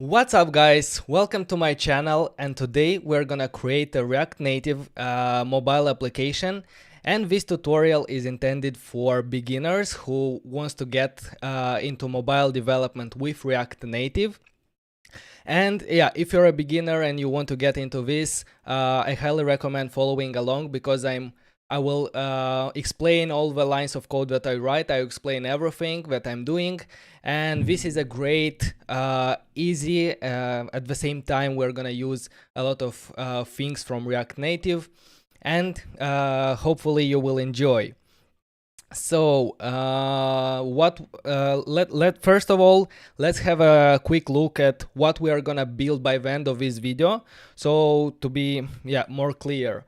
What's up guys, welcome to my channel, and today we're gonna create a React Native mobile application, and this tutorial is intended for beginners who wants to get into mobile development with React Native. And yeah, if you're a beginner and you want to get into this, I highly recommend following along because I will explain all the lines of code that I write. I explain everything that I'm doing, and this is a great, easy. At the same time, we're gonna use a lot of things from React Native, and hopefully you will enjoy. So first of all, let's have a quick look at what we are gonna build by the end of this video. So to be more clear,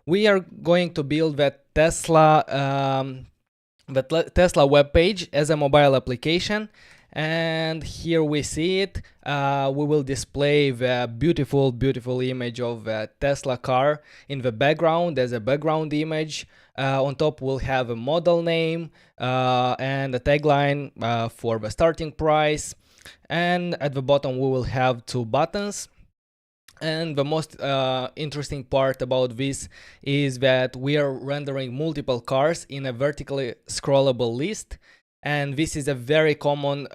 we are going to build that Tesla web page as a mobile application, and here we see it. We will display the beautiful image of a Tesla car in the background as a background image. On top we'll have a model name and a tagline for the starting price, and at the bottom we will have two buttons. And the most interesting part about this is that we are rendering multiple cars in a vertically scrollable list, and this is a very common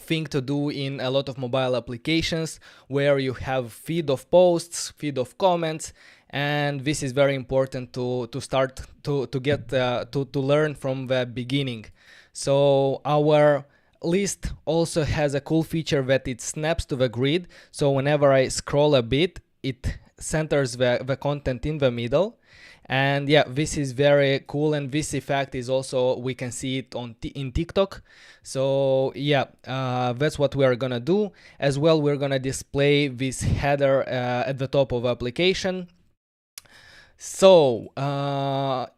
thing to do in a lot of mobile applications where you have feed of posts, feed of comments, and this is very important to start to get to learn from the beginning. So our list also has a cool feature that it snaps to the grid, so whenever I scroll a bit, it centers the content in the middle. And yeah, this is very cool, and this effect is also, we can see it in TikTok. So yeah, that's what we are gonna do. As well, we're gonna display this header at the top of application. So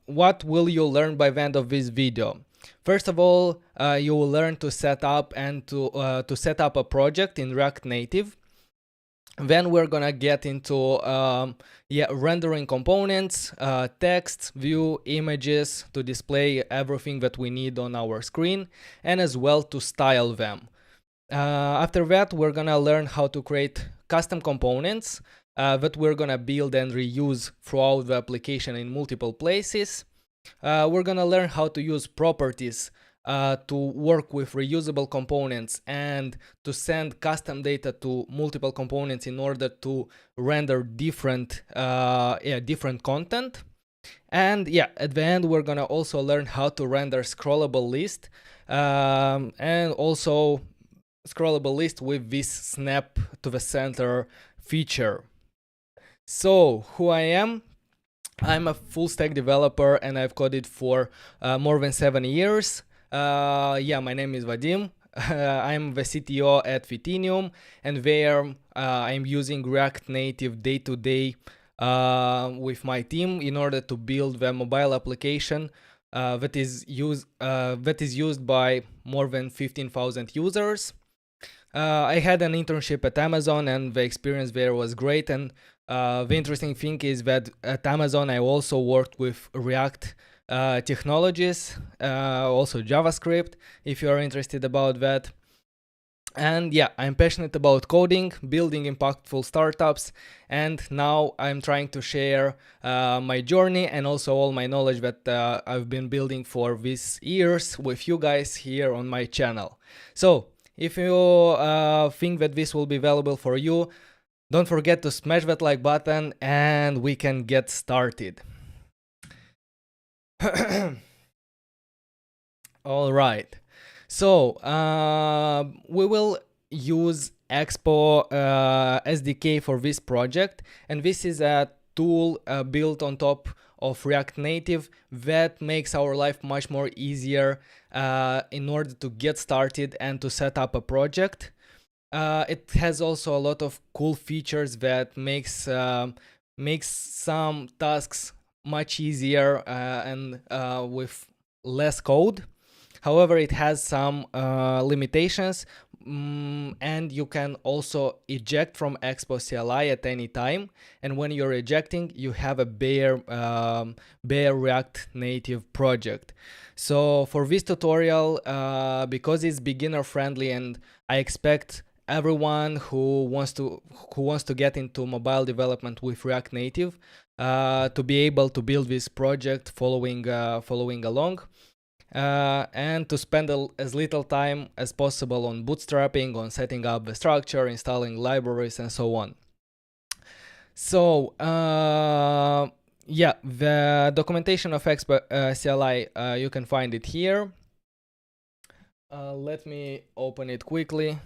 what will you learn by the end of this video? First of all, you will learn to set up and to set up a project in React Native. Then we're gonna get into rendering components, text, view, images to display everything that we need on our screen, and as well to style them. After that, we're gonna learn how to create custom components that we're gonna build and reuse throughout the application in multiple places. We're gonna learn how to use properties to work with reusable components and to send custom data to multiple components in order to render different content. And yeah, at the end we're gonna also learn how to render scrollable list, and also scrollable list with this snap to the center feature. So who I am? I'm a full stack developer and I've coded for more than 7 years. My name is Vadim. I'm the CTO at Fitinium, and there I'm using React Native day to day with my team in order to build the mobile application that is used by more than 15,000 users. I had an internship at Amazon, and the experience there was great. And the interesting thing is that at Amazon I also worked with React technologies, also JavaScript, if you are interested about that. And yeah, I'm passionate about coding, building impactful startups, and now I'm trying to share my journey and also all my knowledge that I've been building for these years with you guys here on my channel. So if you think that this will be valuable for you, don't forget to smash that like button and we can get started. All right. So we will use Expo SDK for this project, and this is a tool built on top of React Native that makes our life much more easier in order to get started and to set up a project. It has also a lot of cool features that makes some tasks much easier and with less code. However, it has some limitations, and you can also eject from Expo CLI at any time. And when you're ejecting, you have a bare React Native project. So for this tutorial, because it's beginner friendly and I expect everyone who wants to get into mobile development with React Native to be able to build this project following along. And to spend as little time as possible on bootstrapping, on setting up the structure, installing libraries, and so on. So yeah, the documentation of Expo CLI, you can find it here. Let me open it quickly.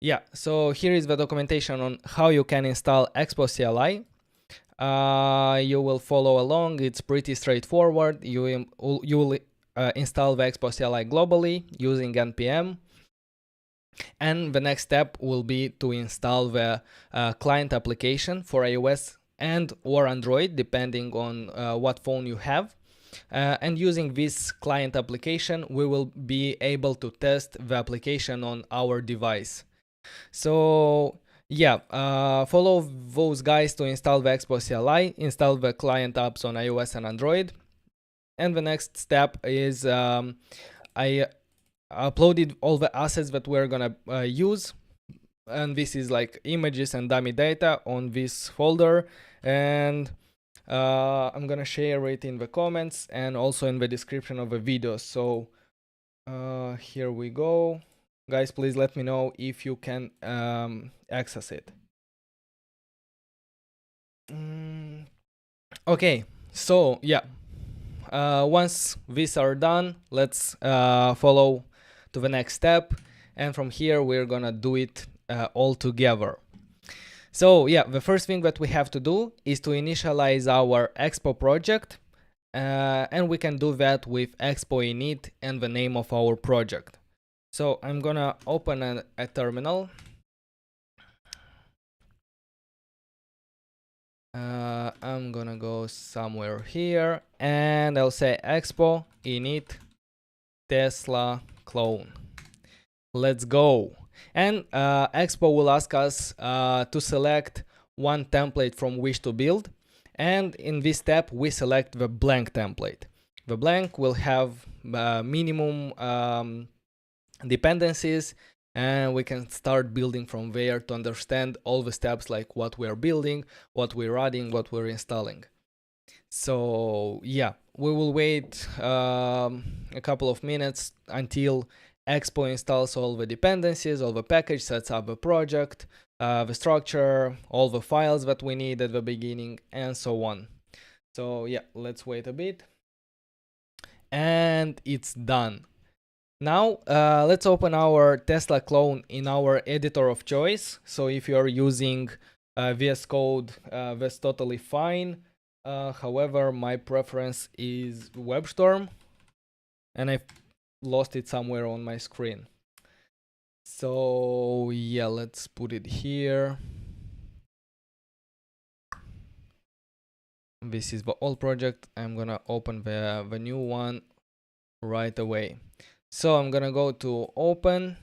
Yeah, so here is the documentation on how you can install Expo CLI. You will follow along. It's pretty straightforward. You will install the Expo CLI globally using npm. And the next step will be to install the client application for iOS and or Android, depending on what phone you have. And using this client application, we will be able to test the application on our device. So yeah, follow those guys to install the Expo CLI, install the client apps on iOS and Android. And the next step is I uploaded all the assets that we're gonna use, and this is like images and dummy data on this folder, and I'm gonna share it in the comments and also in the description of the video. So here we go. Guys, please let me know if you can access it. Okay, so yeah, once these are done, let's follow to the next step, and from here we're gonna do it all together. So yeah, the first thing that we have to do is to initialize our Expo project, and we can do that with Expo Init and the name of our project. So I'm gonna open a terminal. I'm gonna go somewhere here, and I'll say Expo Init Tesla clone. Let's go. And Expo will ask us to select one template from which to build. And in this step, we select the blank template. The blank will have minimum dependencies, and we can start building from there to understand all the steps, like what we are building, what we're adding, what we're installing. So yeah, we will wait a couple of minutes until Expo installs all the dependencies, all the package, sets up the project, the structure, all the files that we need at the beginning, and so on. So yeah, let's wait a bit. And it's done. Now let's open our Tesla clone in our editor of choice. So if you are using VS Code, that's totally fine. However, my preference is WebStorm, and I've lost it somewhere on my screen. So yeah, let's put it here. This is the old project. I'm gonna open the new one right away. So I'm gonna go to open.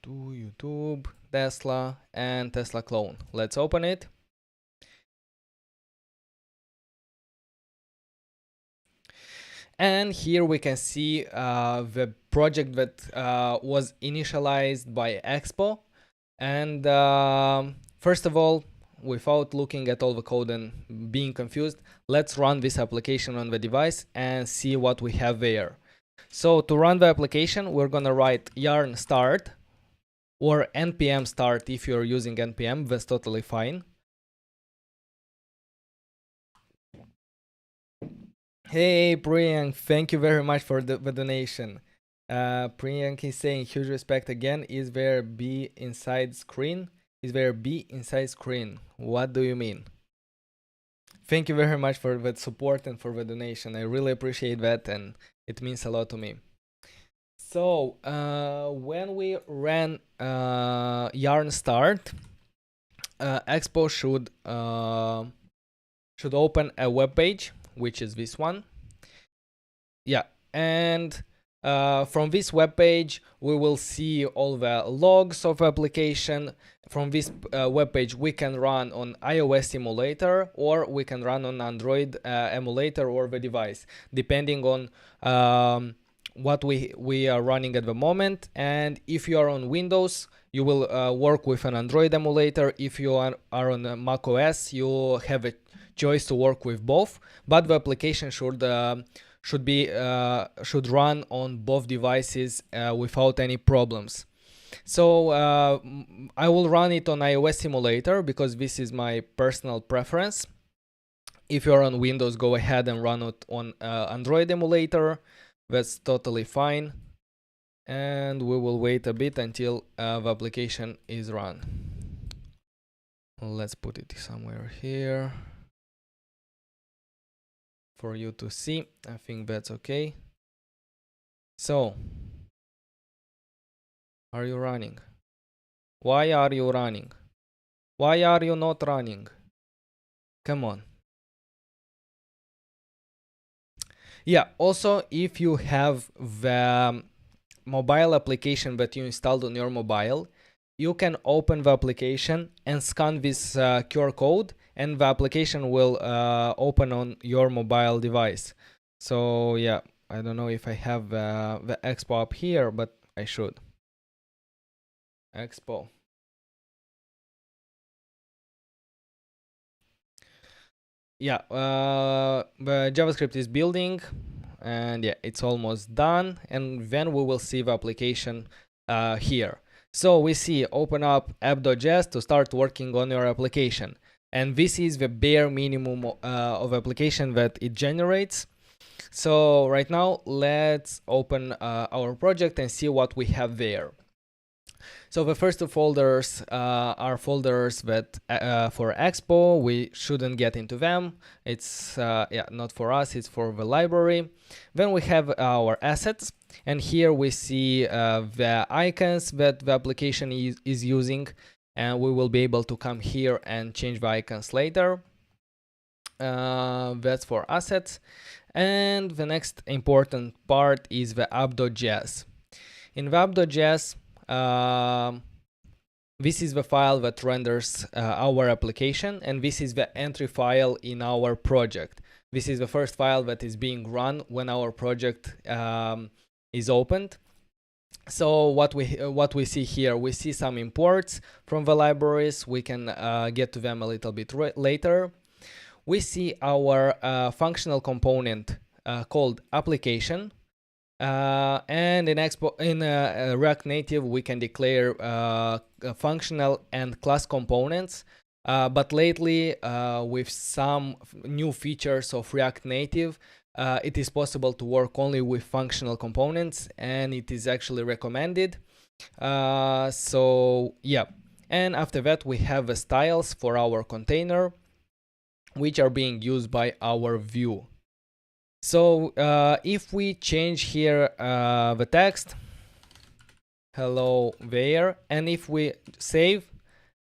YouTube, Tesla, and Tesla clone. Let's open it. And here we can see the project that was initialized by Expo. And first of all, without looking at all the code and being confused, let's run this application on the device and see what we have there. So to run the application, we're gonna write yarn start or npm start if you're using npm, that's totally fine. Hey Priyank, thank you very much for the donation. Priyank is saying huge respect again. Is there B inside screen? Is there B inside screen? What do you mean? Thank you very much for the support and for the donation. I really appreciate that, and it means a lot to me. So when we ran yarn start, Expo should open a web page, which is this one. Yeah, and From this web page, we will see all the logs of application. From this web page, we can run on iOS emulator, or we can run on Android emulator or the device, depending on what we are running at the moment. And if you are on Windows, you will work with an Android emulator. If you are on Mac OS, you have a choice to work with both, but the application should run on both devices without any problems. So I will run it on iOS emulator because this is my personal preference. If you're on Windows, go ahead and run it on Android emulator. That's totally fine. And we will wait a bit until the application is run. Let's put it somewhere here for you to see. I think that's okay. So, are you running? Why are you running? Why are you not running? Come on. Yeah, also, if you have the mobile application that you installed on your mobile, you can open the application and scan this QR code, and the application will open on your mobile device. So yeah, I don't know if I have the Expo up here, but I should. Expo. Yeah, the JavaScript is building, and yeah, it's almost done. And then we will see the application here. So we see open up app.js to start working on your application. And this is the bare minimum of application that it generates. So right now, let's open our project and see what we have there. So the first two folders are folders that for Expo, we shouldn't get into them. It's yeah, not for us, it's for the library. Then we have our assets, and here we see the icons that the application is using, and we will be able to come here and change the icons later. That's for assets. And the next important part is the app.js. In the app.js, this is the file that renders our application, and this is the entry file in our project. This is the first file that is being run when our project is opened. So what we see here, we see some imports from the libraries. We can get to them a little bit later. We see our functional component called application. And in React Native, we can declare functional and class components. But lately, with some new features of React Native, it is possible to work only with functional components, and it is actually recommended. So yeah, and after that, we have the styles for our container, which are being used by our view. So if we change here the text, hello there, and if we save,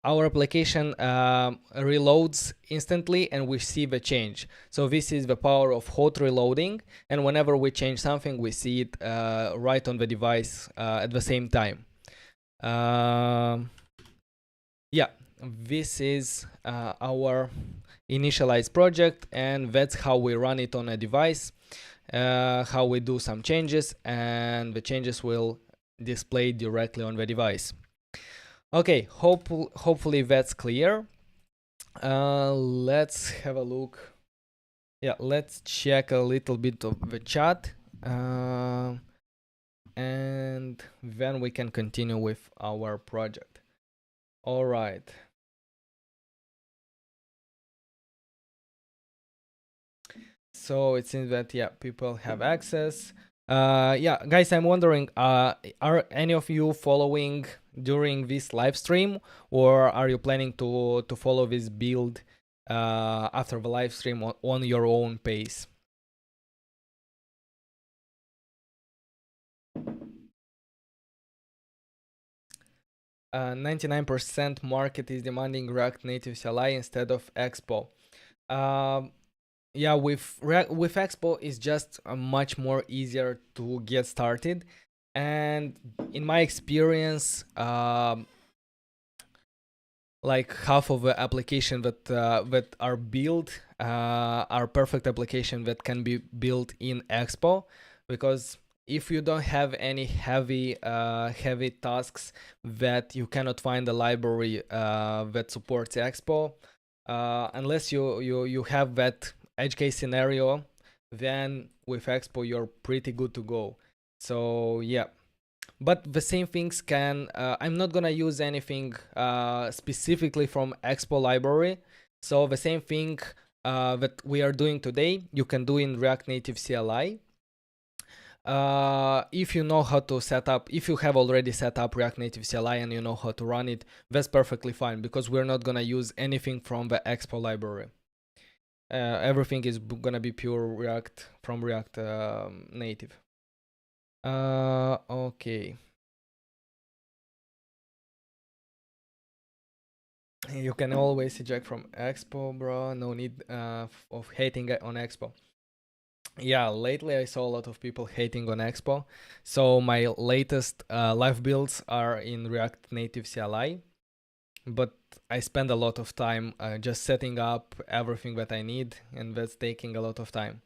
our application reloads instantly and we see the change. So this is the power of hot reloading, and whenever we change something, we see it right on the device at the same time. Yeah, this is our initialize project, and that's how we run it on a device, how we do some changes, and the changes will display directly on the device. Okay, hopefully that's clear. Let's have a look. Yeah, let's check a little bit of the chat, and then we can continue with our project. All right. So it seems that, yeah, people have access. Yeah, guys, I'm wondering, are any of you following during this live stream, or are you planning to follow this build after the live stream on your own pace? Uh, 99% market is demanding React Native CLI instead of Expo. yeah, with Expo is just much more easier to get started, and in my experience, like half of the application that are built are perfect application that can be built in Expo, because if you don't have any heavy tasks that you cannot find a library that supports Expo, unless you have that edge case scenario, then with Expo you're pretty good to go. So yeah, but the same things can I'm not gonna use anything specifically from Expo library, so the same thing that we are doing today you can do in React Native CLI. If you know how to set up, if you have already set up React Native CLI and you know how to run it, that's perfectly fine, because we're not gonna use anything from the Expo library. Everything is gonna be pure React from React Native. Okay. You can always eject from Expo, bro. No need of hating on Expo. Yeah, lately I saw a lot of people hating on Expo. So my latest live builds are in React Native CLI, but I spend a lot of time just setting up everything that I need, and that's taking a lot of time.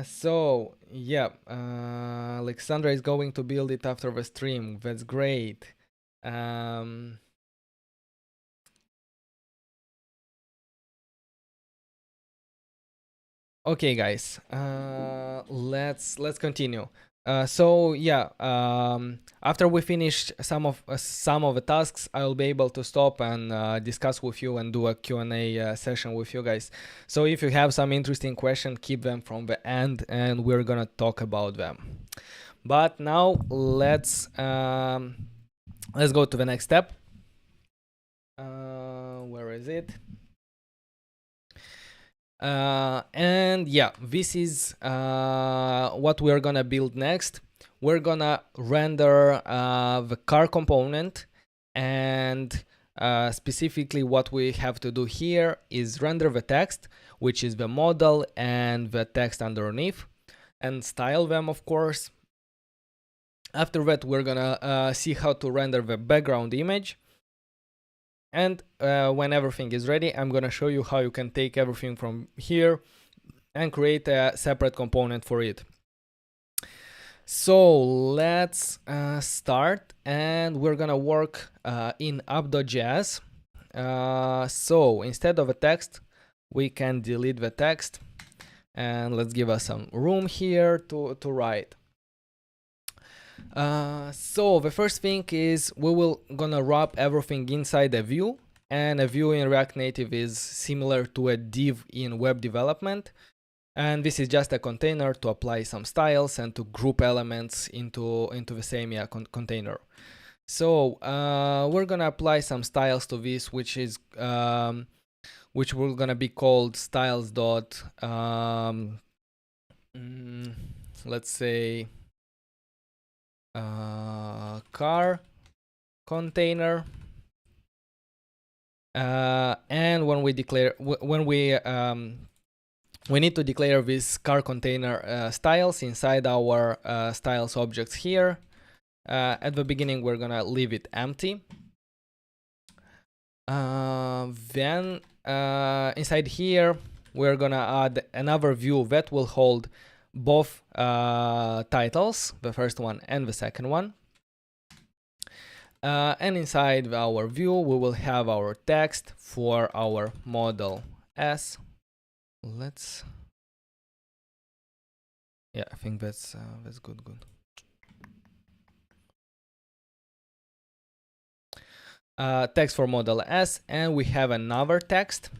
So yeah, Alexandra is going to build it after the stream. That's great. Okay, guys, let's continue. So yeah, after we finish some of the tasks, I will be able to stop and discuss with you and do a Q&A session with you guys. So if you have some interesting question, keep them from the end, and we're gonna talk about them. But now let's go to the next step. Where is it? And yeah, this is what we're gonna build next. We're gonna render the car component, and specifically what we have to do here is render the text, which is the model and the text underneath, and style them, of course. After that, we're gonna see how to render the background image. And when everything is ready, I'm gonna show you how you can take everything from here and create a separate component for it. So let's start, and we're gonna work in app.js. So instead of a text, we can delete the text, and let's give us some room here to write. So the first thing is we will gonna wrap everything inside a view, and a view in React Native is similar to a div in web development, and this is just a container to apply some styles and to group elements into the same container. So we're gonna apply some styles to this, which is which we're gonna be called styles dot let's say car container, and when we declare we need to declare this car container styles inside our styles objects here. At the beginning we're gonna leave it empty. Then inside here we're gonna add another view that will hold both titles, the first one and the second one. And inside our view we will have our text for our model S. Let's, yeah, I think that's good. Text for model S, and we have another text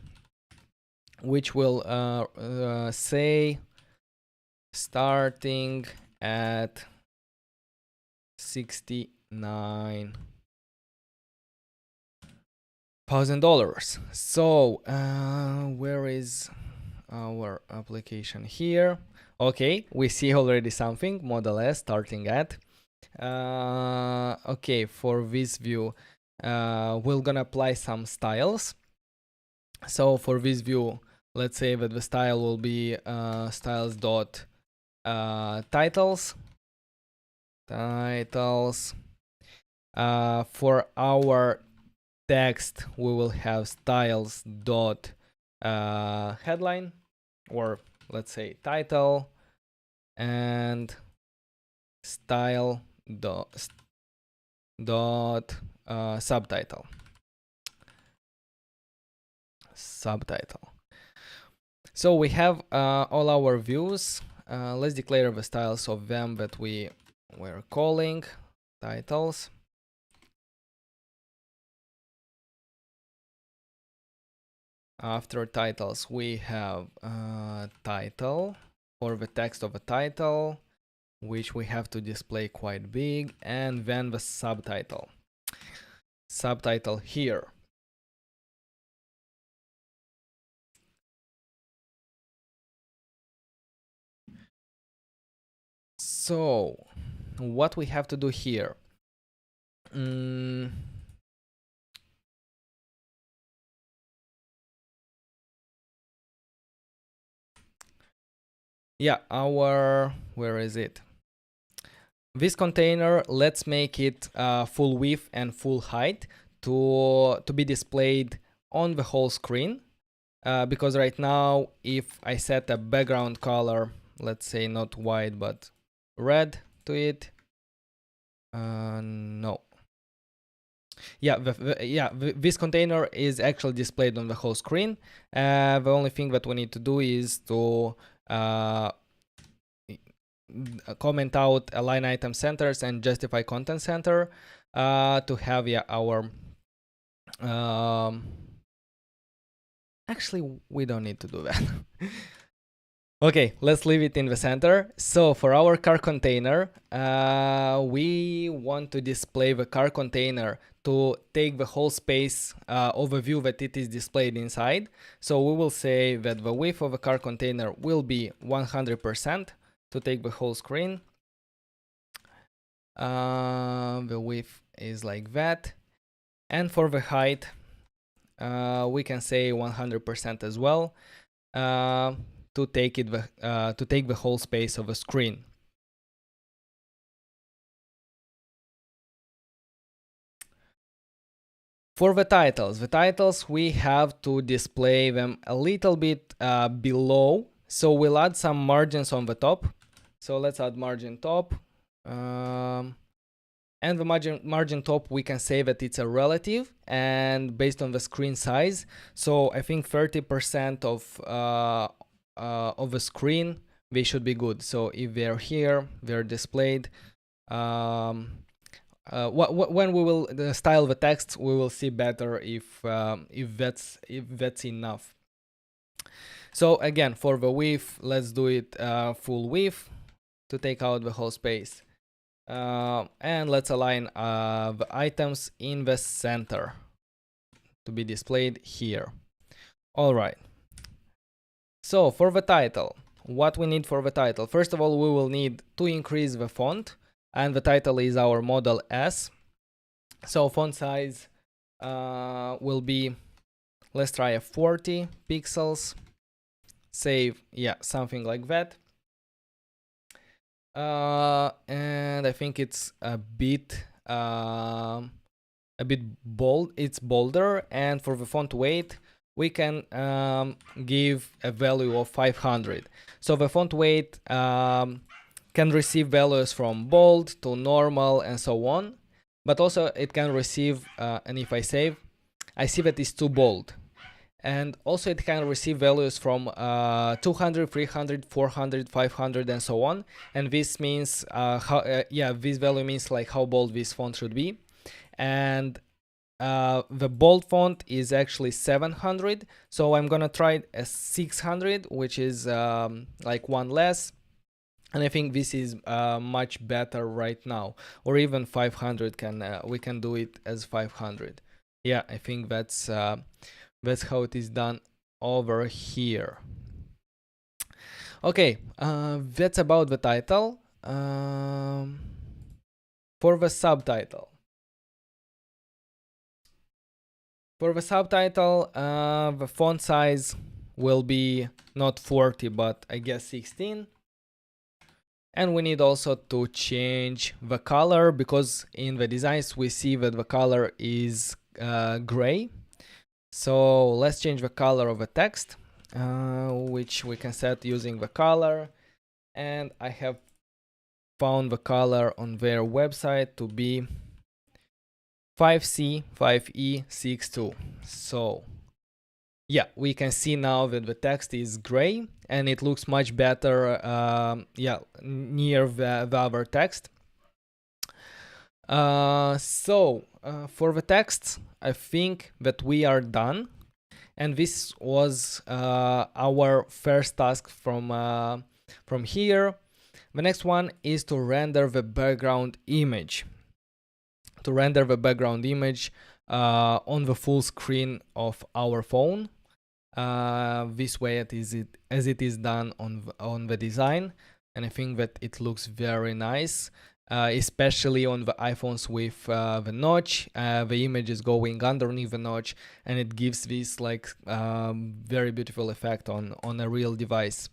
which will say starting at $69,000. So where is our application here? Okay, we see already something, model S starting at. Okay, for this view we're gonna apply some styles. So for this view let's say that the style will be styles dot titles. For our text, we will have styles dot headline, or let's say title, and style dot subtitle. So we have all our views. Let's declare the styles of them that we were calling titles. After titles, we have title, or the text of a title, which we have to display quite big, and then the subtitle. Subtitle here. So, what we have to do here? Yeah, where is it? This container, let's make it full width and full height to be displayed on the whole screen. Because right now, if I set a background color, let's say not white but red to it, no. Yeah, this container is actually displayed on the whole screen. The only thing that we need to do is to comment out align item centers and justify content center to have our actually we don't need to do that. Okay, let's leave it in the center. So for our car container, we want to display the car container to take the whole space overview that it is displayed inside. So we will say that the width of a car container will be 100% to take the whole screen. The width is like that. And for the height, we can say 100% as well. To take the whole space of a screen. For the titles we have to display them a little bit below. So we'll add some margins on the top. So let's add margin top. And the margin top, we can say that it's a relative and based on the screen size. So I think 30% of the screen, they should be good. So if they're here, they're displayed. When we will style the text, we will see better if that's enough. So again, for the width, let's do it full width to take out the whole space. And let's align the items in the center to be displayed here. All right. So for the title, what we need for the title? First of all, we will need to increase the font, and the title is our model S. So font size will be, let's try a 40 pixels. Save, yeah, something like that. And I think it's a bit bold. It's bolder, and for the font weight, we can give a value of 500. So the font weight can receive values from bold to normal and so on, but also it can receive, and if I save, I see that it's too bold. And also it can receive values from 200, 300, 400, 500, and so on. And this means, this value means like how bold this font should be. And the bold font is actually 700. So I'm gonna try a 600, which is like one less. And I think this is much better right now. Or even 500 we can do it as 500. Yeah, I think that's how it is done over here. Okay, that's about the title. For the subtitle. For the subtitle, the font size will be not 40, but I guess 16. And we need also to change the color, because in the designs we see that the color is gray. So let's change the color of the text, which we can set using the color. And I have found the color on their website to be 5C5E62. So yeah, we can see now that the text is gray and it looks much better near the other text. For the text, I think that we are done. And this was our first task from here. The next one is to render the background image. To render the background image on the full screen of our phone. This way as it is done on the design, and I think that it looks very nice, especially on the iPhones with the notch. The image is going underneath the notch, and it gives this like very beautiful effect on a real device.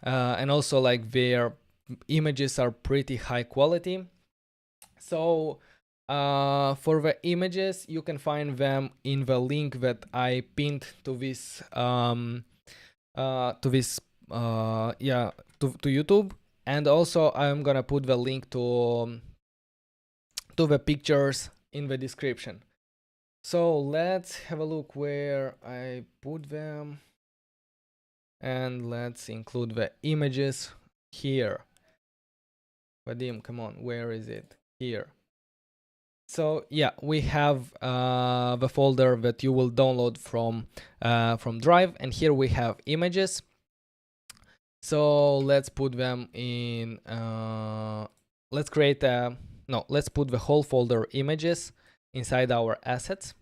And also like their images are pretty high quality. So for the images, you can find them in the link that I pinned to this to YouTube, and also I'm gonna put the link to the pictures in the description. So let's have a look where I put them, and let's include the images here. Vadim, come on, where is it? Here. So yeah, we have the folder that you will download from Drive, and here we have images. So let's put them in. Let's put the whole folder images inside our assets.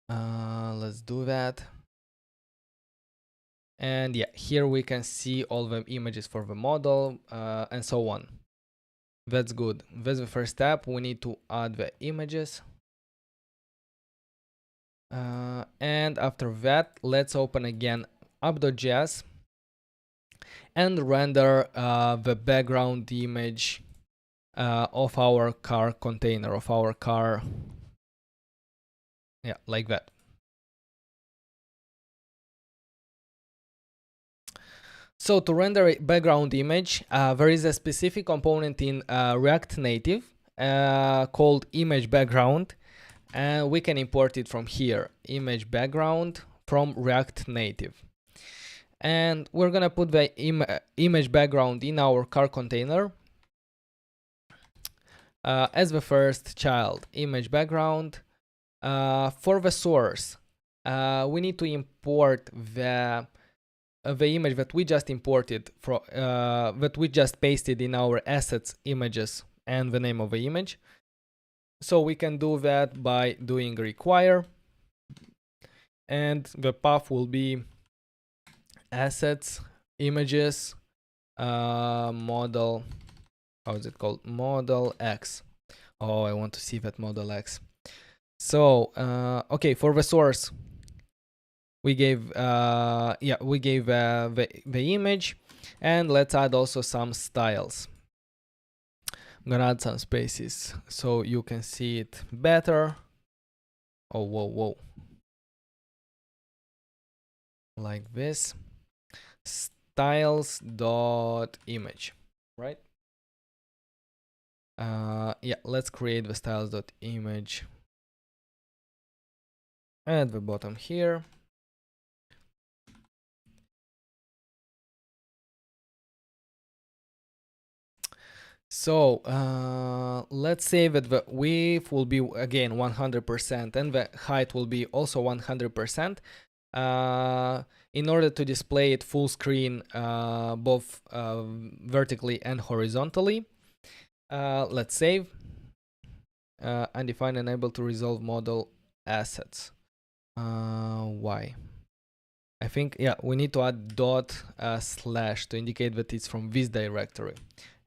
Let's do that. And yeah, here we can see all the images for the model and so on. That's good. That's the first step. We need to add the images. And after that, let's open again app.js and render the background image of our car container, of our car. Yeah, like that. So to render a background image, there is a specific component in React Native called image background, and we can import it from here, image background from React Native. And we're gonna put the image background in our car container as the first child, image background. For the source, we need to import the image that we just imported from that we just pasted in our assets images and the name of the image. So we can do that by doing require, and the path will be assets images model, how is it called, model X. Oh, I want to see that model X. So okay, for the source we gave the image, and let's add also some styles. I'm gonna add some spaces so you can see it better. Oh, whoa. Like this. Styles.image, right? Yeah, let's create the styles.image at the bottom here. So let's say that the width will be again 100% and the height will be also 100%. In order to display it full screen, both vertically and horizontally. Let's save. Undefined enable to resolve model assets. Why? I think, yeah, we need to add dot slash to indicate that it's from this directory.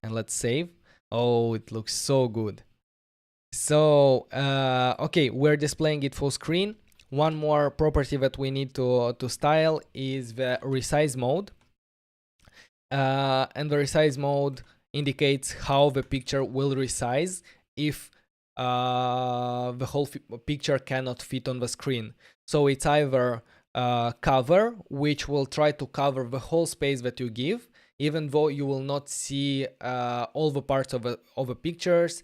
And let's save. Oh, it looks so good. So, okay, we're displaying it full screen. One more property that we need to style is the resize mode. And the resize mode indicates how the picture will resize if the whole picture cannot fit on the screen. So it's either cover, which will try to cover the whole space that you give, even though you will not see all the parts of the pictures.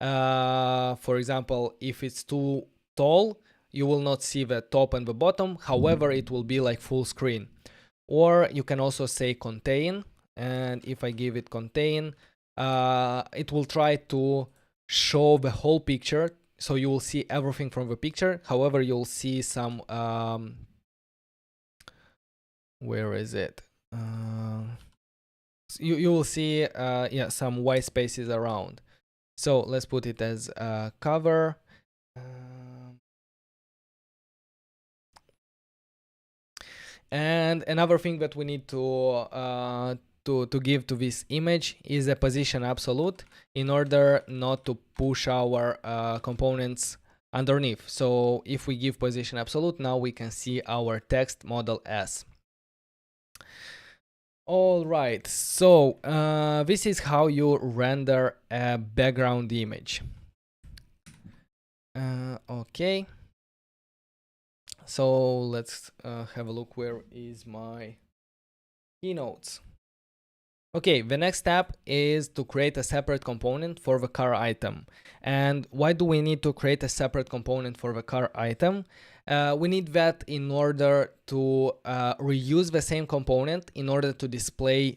For example, if it's too tall, you will not see the top and the bottom. However, it will be like full screen. Or you can also say contain, and if I give it contain, it will try to show the whole picture, so you will see everything from the picture. However, you'll see some where is it? You will see yeah, some white spaces around. So let's put it as cover. And another thing that we need to give to this image is a position absolute in order not to push our components underneath. So if we give position absolute, now we can see our text model S. All right, so this is how you render a background image. Okay. So let's have a look. Where is my keynotes? Okay, the next step is to create a separate component for the car item. And why do we need to create a separate component for the car item? We need that in order to reuse the same component in order to display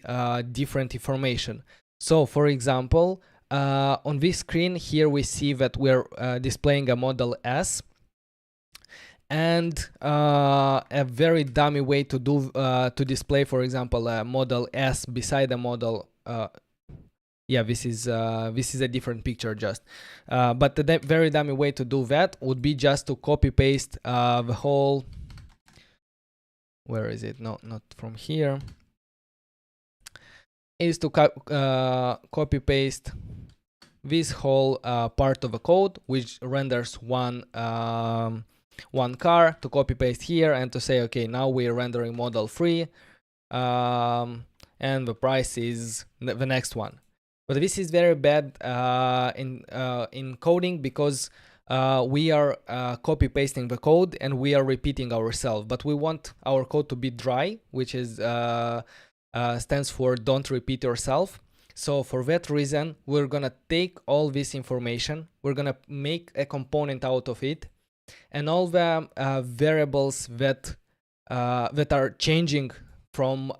different information. So for example, on this screen here we see that we're displaying a model S. And a very dummy way to do to display, for example, a model S beside a model. Yeah, this is a different picture just. But the very dummy way to do that would be just to copy paste the whole. Where is it? No, not from here. Is to copy paste this whole part of the code, which renders one car, to copy paste here and to say, okay, now we're rendering model 3 and the price is the next one. But this is very bad in coding, because we are copy pasting the code and we are repeating ourselves, but we want our code to be dry, which is stands for don't repeat yourself. So for that reason, we're gonna take all this information, we're gonna make a component out of it, and all the variables that are changing from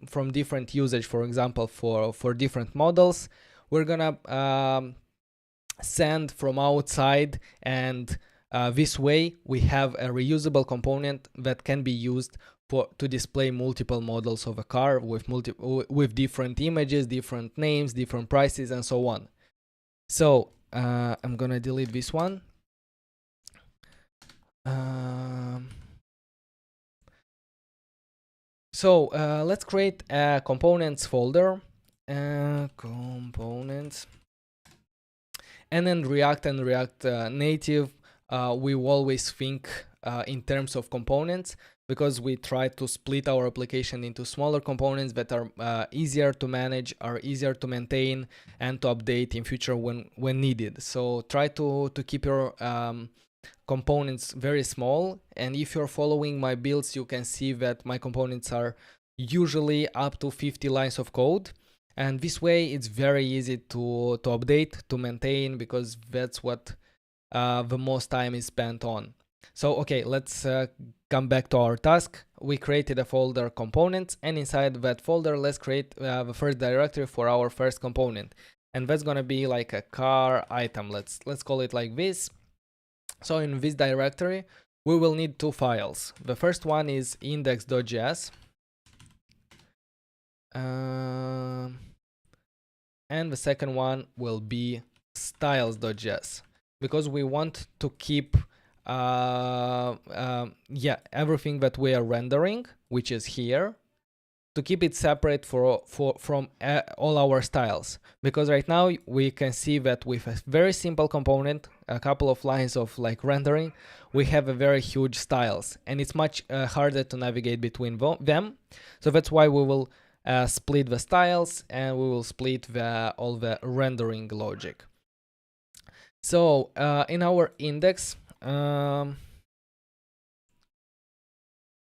from different usage, for example, for different models, we're gonna send from outside, and this way we have a reusable component that can be used to display multiple models of a car with different images, different names, different prices, and so on. So I'm gonna delete this one. So let's create a components folder, components, and then React and React Native. We always think in terms of components, because we try to split our application into smaller components that are easier to manage, are easier to maintain, and to update in future when needed. So try to keep your components very small, and if you're following my builds, you can see that my components are usually up to 50 lines of code, and this way it's very easy to update, to maintain, because that's what the most time is spent on. So okay, let's come back to our task. We created a folder components, and inside that folder let's create the first directory for our first component, and that's gonna be like a car item. Let's call it like this. So in this directory, we will need two files. The first one is index.js. And the second one will be styles.js, because we want to keep everything that we are rendering, which is here, to keep it separate from all our styles, because right now we can see that with a very simple component, a couple of lines of like rendering, we have a very huge styles, and it's much harder to navigate between them. So that's why we will split the styles, and we will split all the rendering logic. So in our index,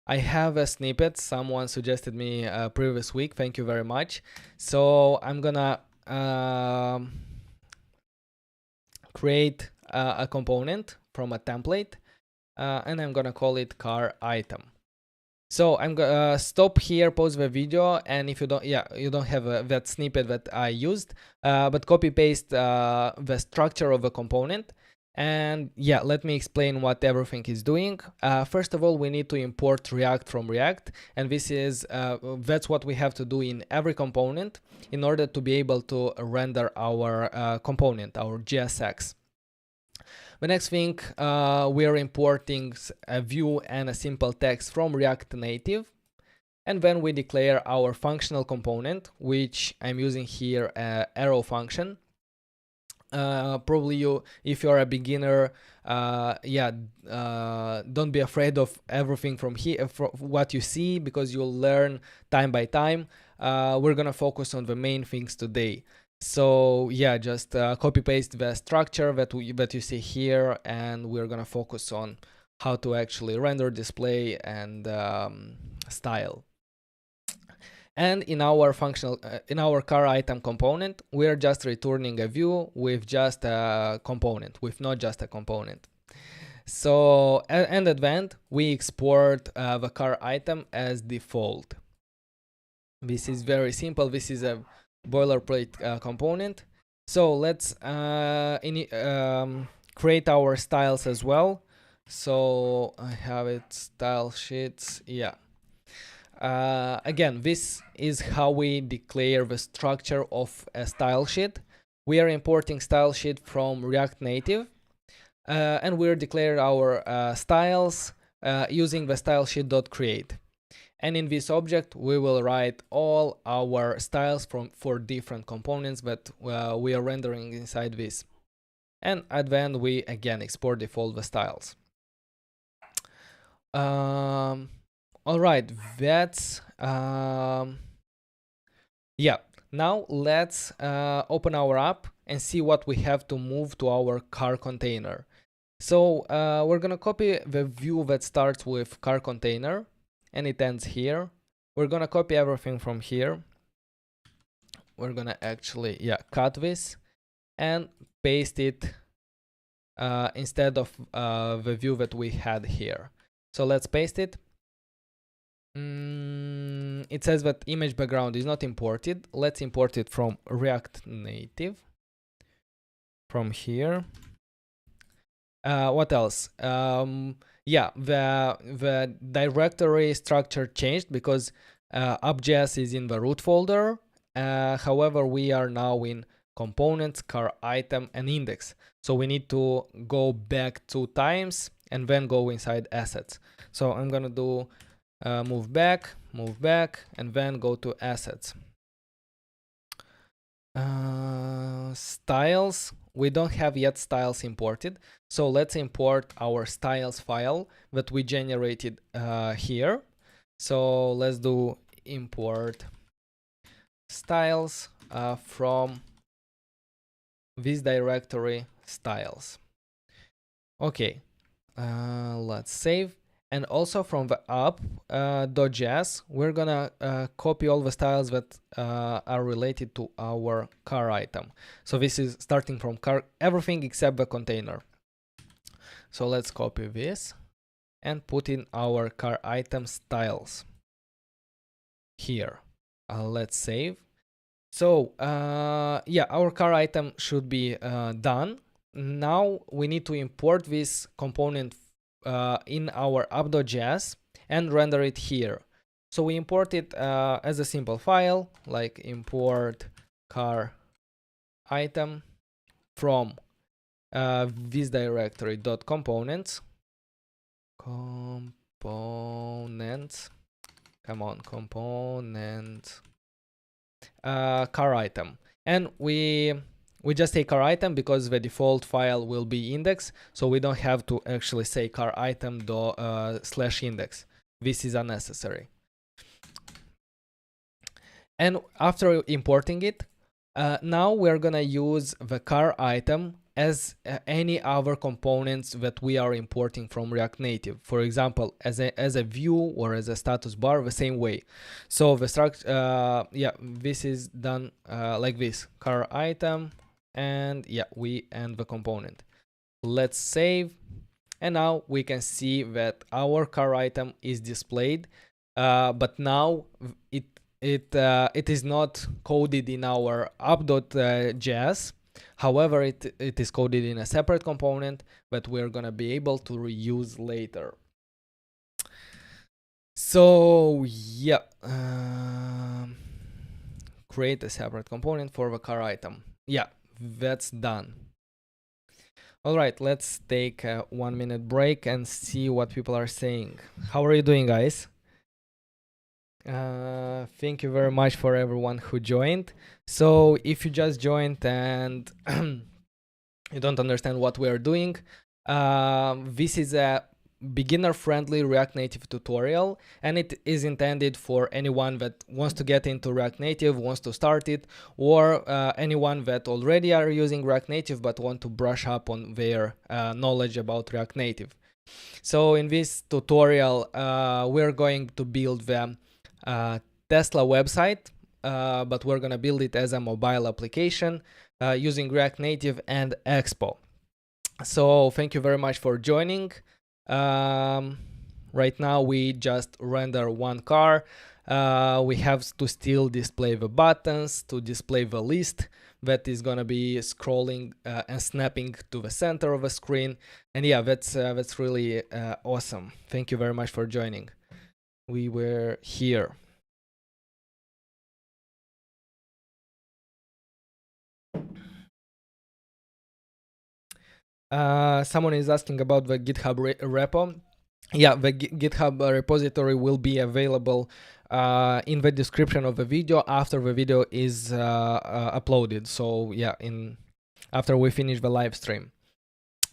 I have a snippet someone suggested me previous week. Thank you very much. So I'm gonna create a component from a template, and I'm gonna call it car item. So I'm gonna stop here, pause the video, and if you don't, you don't have that snippet that I used, but copy paste the structure of a component. And yeah, let me explain what everything is doing. First of all, we need to import React from React, and this is that's what we have to do in every component in order to be able to render our component, our JSX. The next thing, we are importing a view and a simple text from React Native, and then we declare our functional component, which I'm using here arrow function. Probably if you're a beginner, don't be afraid of everything from here, from what you see, because you'll learn time by time. We're gonna focus on the main things today. So yeah, just copy paste the structure that you see here, and we're gonna focus on how to actually render, display, and style. And in our functional, in our car item component, we're just returning a view with just a component, with not just a component. So, and at the end, we export the car item as default. This is very simple. This is a boilerplate component. So let's create our styles as well. So I have it, style sheets, yeah. Again, this is how we declare the structure of a style sheet. We are importing style sheet from React Native, and we're declaring our styles using the style sheet.create. And in this object, we will write all our styles for different components that we are rendering inside this. And at the end, we again export default the styles. All right, that's yeah. Now let's open our app and see what we have to move to our car container. So we're gonna copy the view that starts with car container and it ends here. We're gonna copy everything from here. We're gonna actually cut this and paste it instead of the view that we had here. So let's paste it. It says that image background is not imported. Let's import it from React Native. From here. What else? Yeah, the directory structure changed because app.js is in the root folder. However, we are now in components, car item, and index. So we need to go back 2 times and then go inside assets. So I'm gonna do move back, and then go to assets. Styles, we don't have yet styles imported. So let's import our styles file that we generated here. So let's do import styles from this directory styles. Okay, let's save. And also from the app.js, we're gonna copy all the styles that are related to our car item. So this is starting from car, everything except the container. So let's copy this and put in our car item styles here. Let's save. So yeah, our car item should be done. Now we need to import this component in our app.js and render it here. So we import it as a simple file, like import car item from this directory .components. Come on, components, car item, and we we just say car item because the default file will be index, so we don't have to actually say car item slash index. This is unnecessary. And after importing it, now we're gonna use the car item as any other components that we are importing from React Native. For example, as a view or as a status bar, the same way. So the structure, yeah, this is done like this: car item, and yeah, we end the component. Let's save, and now we can see that our car item is displayed, but now it is not coded in our app.js. However, it is coded in a separate component that we're gonna be able to reuse later. So yeah, create a separate component for the car item. Yeah, that's done. All right, let's take a 1 minute break and see what people are saying. How are you doing, guys? Thank you very much for everyone who joined. So if you just joined and you don't understand what we are doing, this is a beginner-friendly React Native tutorial, and it is intended for anyone that wants to get into React Native, wants to start it, or anyone that already are using React Native but want to brush up on their knowledge about React Native. So in this tutorial, we're going to build the Tesla website, but we're gonna build it as a mobile application using React Native and Expo. So thank you very much for joining. Right now we just render one car. We have to still display the buttons, to display the list that is gonna be scrolling and snapping to the center of the screen. And yeah, that's really awesome. Thank you very much for joining. We were here. Someone is asking about the GitHub repo. Yeah, the GitHub repository will be available in the description of the video after the video is uploaded. So yeah, after we finish the live stream.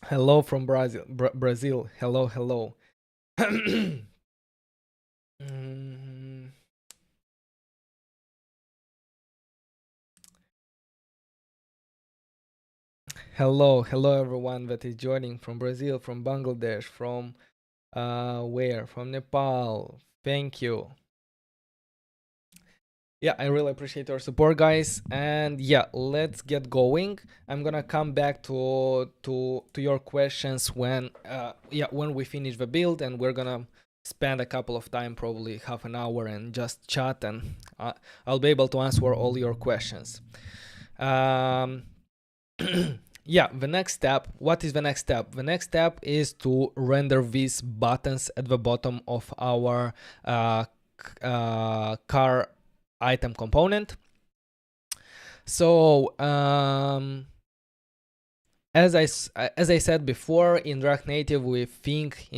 Hello from Brazil. Brazil. Hello, hello. Hello everyone that is joining from Brazil, from Bangladesh, from where? From Nepal. Thank you. Yeah, I really appreciate your support, guys. And yeah, let's get going. I'm gonna come back to your questions when when we finish the build, and we're gonna spend a couple of time, probably half an hour, and just chat, and I'll be able to answer all your questions. Yeah, the next step. What is the next step? The next step is to render these buttons at the bottom of our car item component. So as I said before, in React Native we think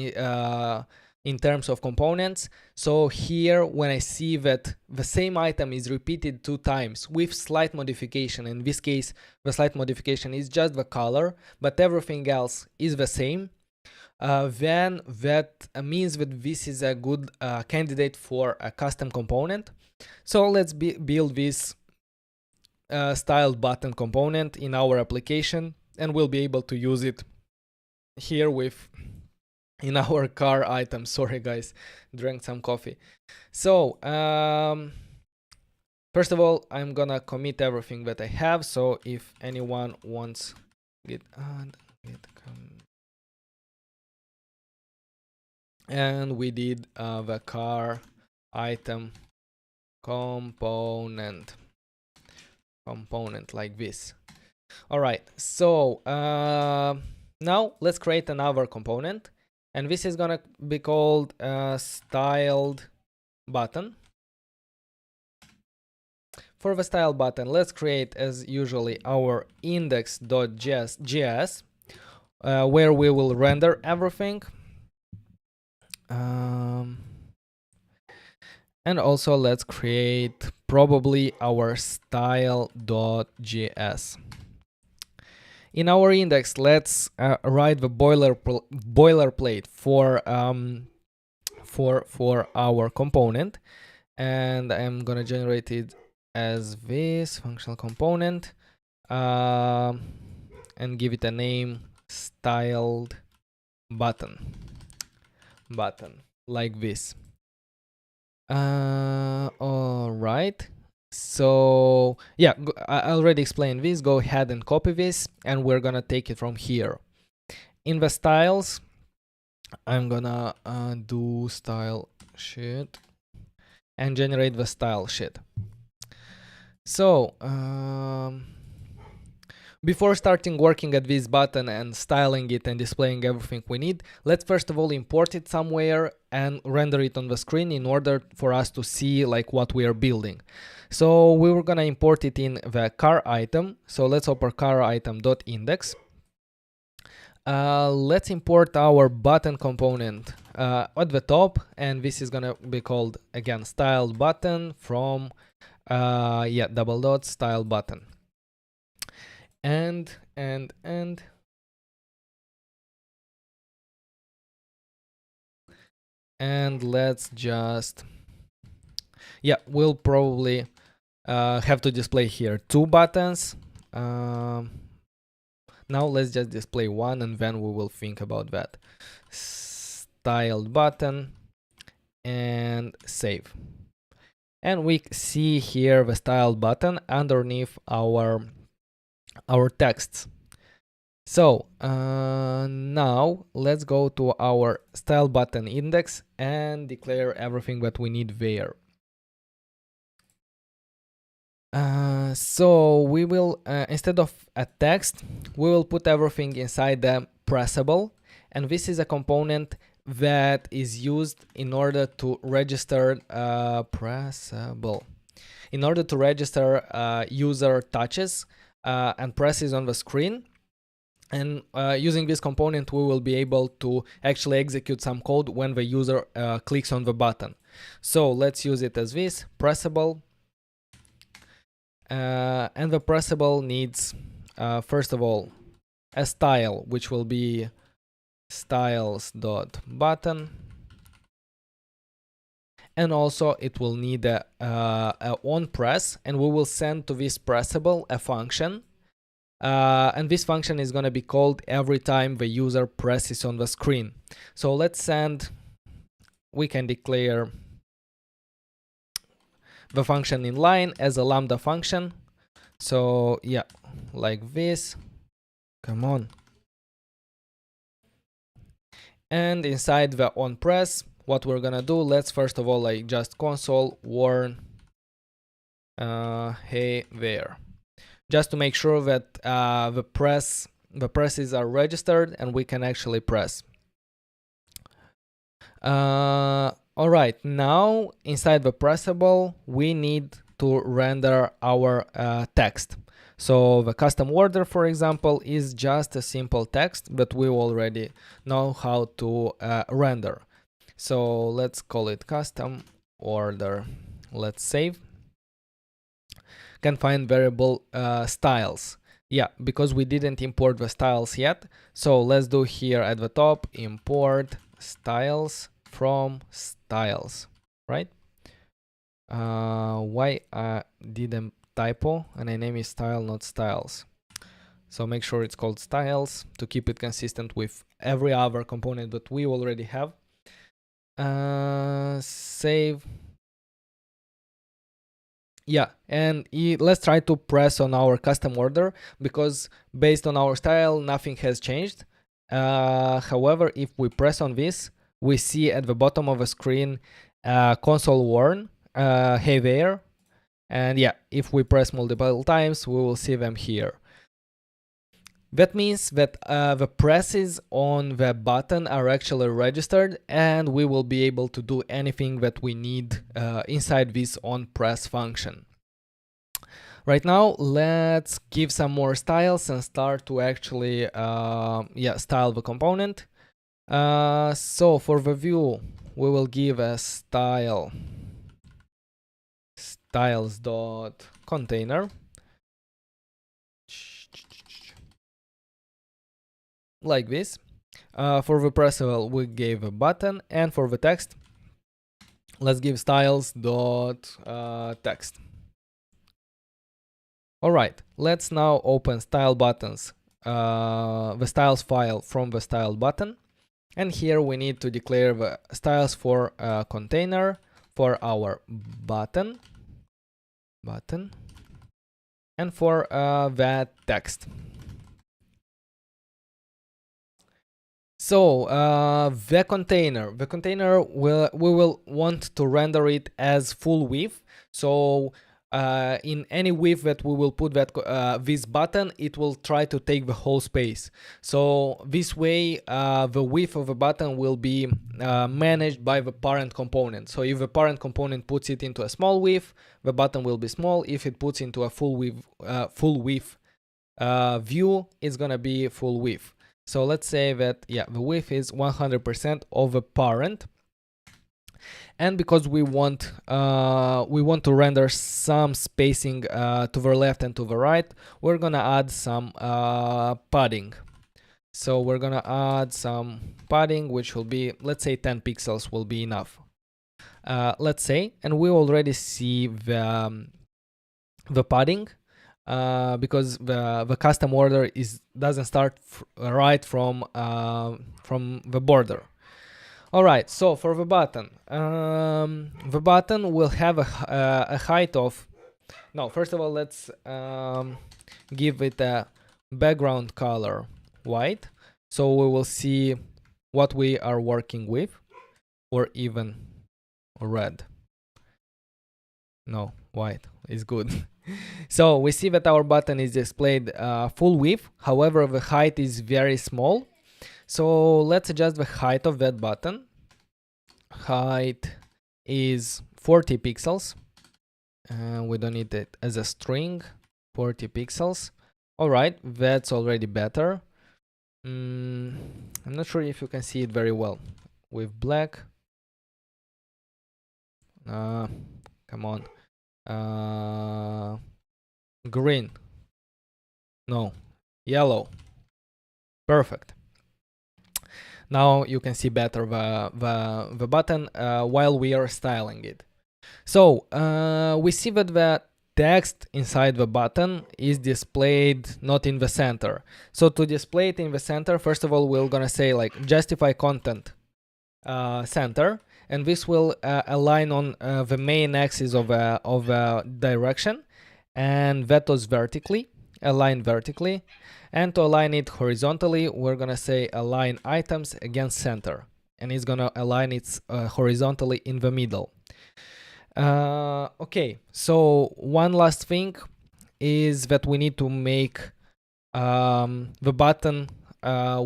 in terms of components. So here, when I see that the same item is repeated 2 times with slight modification, in this case the slight modification is just the color, but everything else is the same, then that means that this is a good candidate for a custom component. So let's build this styled button component in our application, and we'll be able to use it here in our car item. Sorry guys, drank some coffee. So first of all, I'm gonna commit everything that I have. So if anyone wants git add, git and we did the car item component like this. All right, so now let's create another component, and this is gonna be called styled button. For the style button, let's create as usually our index.js where we will render everything. And also let's create probably our style.js. In our index, let's write the boilerplate for our component, and I'm gonna generate it as this functional component, and give it a name, styled button, like this. All right. So yeah, I already explained this. Go ahead and copy this, and we're gonna take it from here. In the styles, I'm gonna do style sheet and generate the style sheet. So before starting working at this button and styling it and displaying everything we need, let's first of all import it somewhere and render it on the screen in order for us to see like what we are building. So we were gonna import it in the car item. So let's open car item.index. Let's import our button component at the top, and this is gonna be called again styled button from double dot style button. And let's just, yeah, we'll probably have to display here 2 buttons. Now let's just display 1, and then we will think about that. Styled button and save. And we see here the styled button underneath our texts. So now let's go to our style button index and declare everything that we need there. So we will, instead of a text, we will put everything inside the pressable, and this is a component that is used in order to register pressable. In order to register user touches and presses on the screen. And using this component, we will be able to actually execute some code when the user clicks on the button. So let's use it as this, pressable. And the pressable needs, first of all, a style, which will be styles.button. And also it will need a onPress, and we will send to this pressable a function. And this function is going to be called every time the user presses on the screen. So let's send, we can declare the function in line as a lambda function. So yeah, like this. Come on. And inside the onPress, what we're gonna do, let's first of all like just console warn hey there, just to make sure that the presses are registered and we can actually press. All right, now inside the pressable, we need to render our text. So the custom order, for example, is just a simple text, but we already know how to render. So let's call it custom order. Let's save. Can find variable styles. Yeah, because we didn't import the styles yet. So let's do here at the top, import styles from styles, right? Why I did a typo and I name it style, not styles. So make sure it's called styles to keep it consistent with every other component that we already have. Save. Yeah, and let's try to press on our custom order, because based on our style, nothing has changed. However, if we press on this, we see at the bottom of the screen console warn, hey there. And yeah, if we press multiple times, we will see them here. That means that the presses on the button are actually registered, and we will be able to do anything that we need inside this onPress function. Right now, let's give some more styles and start to actually style the component. So for the view, we will give a style styles.container. like this. For the pressable, we gave a button, and for the text, let's give styles dot text. All right, let's now open style buttons, the styles file from the style button, and here we need to declare the styles for container, for our button, and for that text. So the container we will want to render it as full width. So in any width that we will put that this button, it will try to take the whole space. So this way, the width of the button will be managed by the parent component. So if the parent component puts it into a small width, the button will be small. If it puts into a full width view, it's gonna be full width. So let's say that, yeah, the width is 100% of the parent. And because we want to render some spacing to the left and to the right, we're gonna add some padding. So we're gonna add some padding, which will be, let's say 10 pixels will be enough. Let's say, and we already see the padding. Because the custom order doesn't start right from the border. All right, so for the button will have a height of, no, first of all, let's give it a background color white, so we will see what we are working with, or even red. No, white is good. So we see that our button is displayed full width, however the height is very small. So let's adjust the height of that button. Height is 40 pixels. We don't need it as a string. 40 pixels. Alright, that's already better. I'm not sure if you can see it very well with black. Come on. Green. No, yellow. Perfect. Now you can see better the button while we are styling it. So we see that the text inside the button is displayed not in the center. So to display it in the center, first of all, we're gonna say like justify content center, and this will align on the main axis of direction, and that was vertically, align vertically. And to align it horizontally, we're gonna say align items against center, and it's gonna align it horizontally in the middle. Okay, so one last thing is that we need to make the button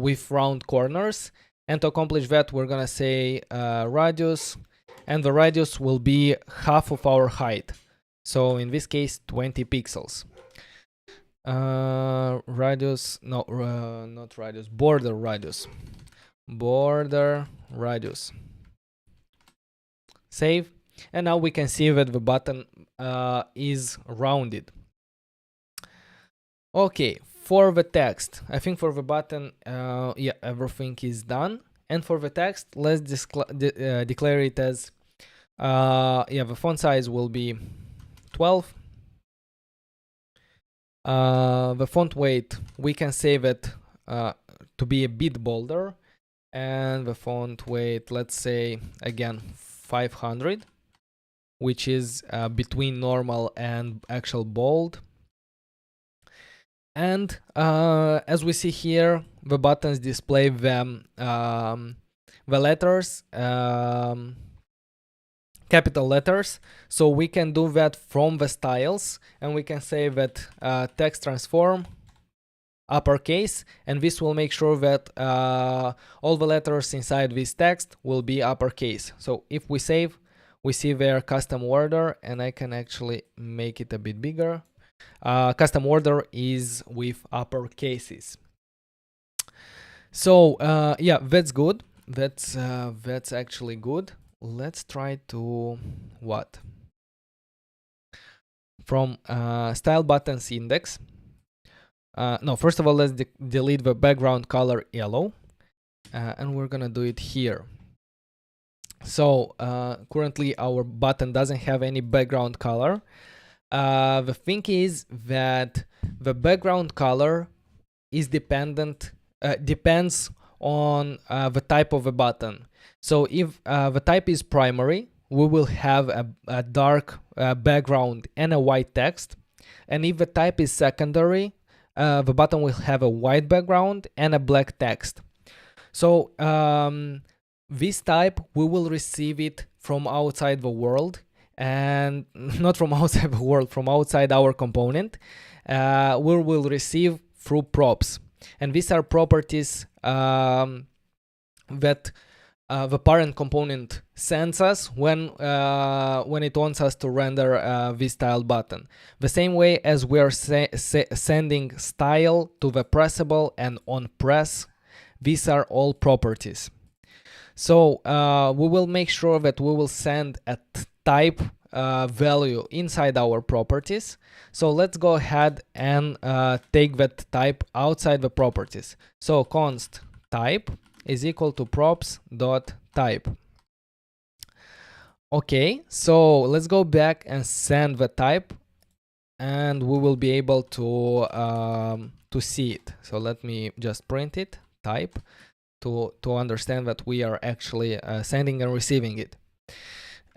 with round corners. And to accomplish that, we're gonna say radius, and the radius will be half of our height. So in this case, 20 pixels. Radius, no, not radius, border radius. Border radius. Save. And now we can see that the button is rounded. Okay, for the text, I think for the button, yeah, everything is done. And for the text, let's declare it as, yeah, the font size will be 12. The font weight, we can save it to be a bit bolder. And the font weight, let's say, again, 500, which is between normal and actual bold. And as we see here, the buttons display them the letters, capital letters. So we can do that from the styles, and we can say that text transform uppercase, and this will make sure that all the letters inside this text will be uppercase. So if we save, we see their custom order, and I can actually make it a bit bigger. Custom order is with uppercases. So yeah, that's good. That's actually good. Let's try to what? From style buttons index, no, first of all, let's delete the background color yellow, and we're gonna do it here. So currently our button doesn't have any background color. The thing is that the background color is depends on the type of a button. So if the type is primary, we will have a dark background and a white text. And if the type is secondary, the button will have a white background and a black text. So this type, we will receive it from outside the world, and not from outside the world, from outside our component. We will receive through props. And these are properties that the parent component sends us when it wants us to render this style button. The same way as we are sending style to the pressable and on press, these are all properties. So we will make sure that we will send a type value inside our properties. So let's go ahead and take that type outside the properties. So const type is equal to props.type. Okay, so let's go back and send the type, and we will be able to see it. So let me just print it, type, to understand that we are actually sending and receiving it.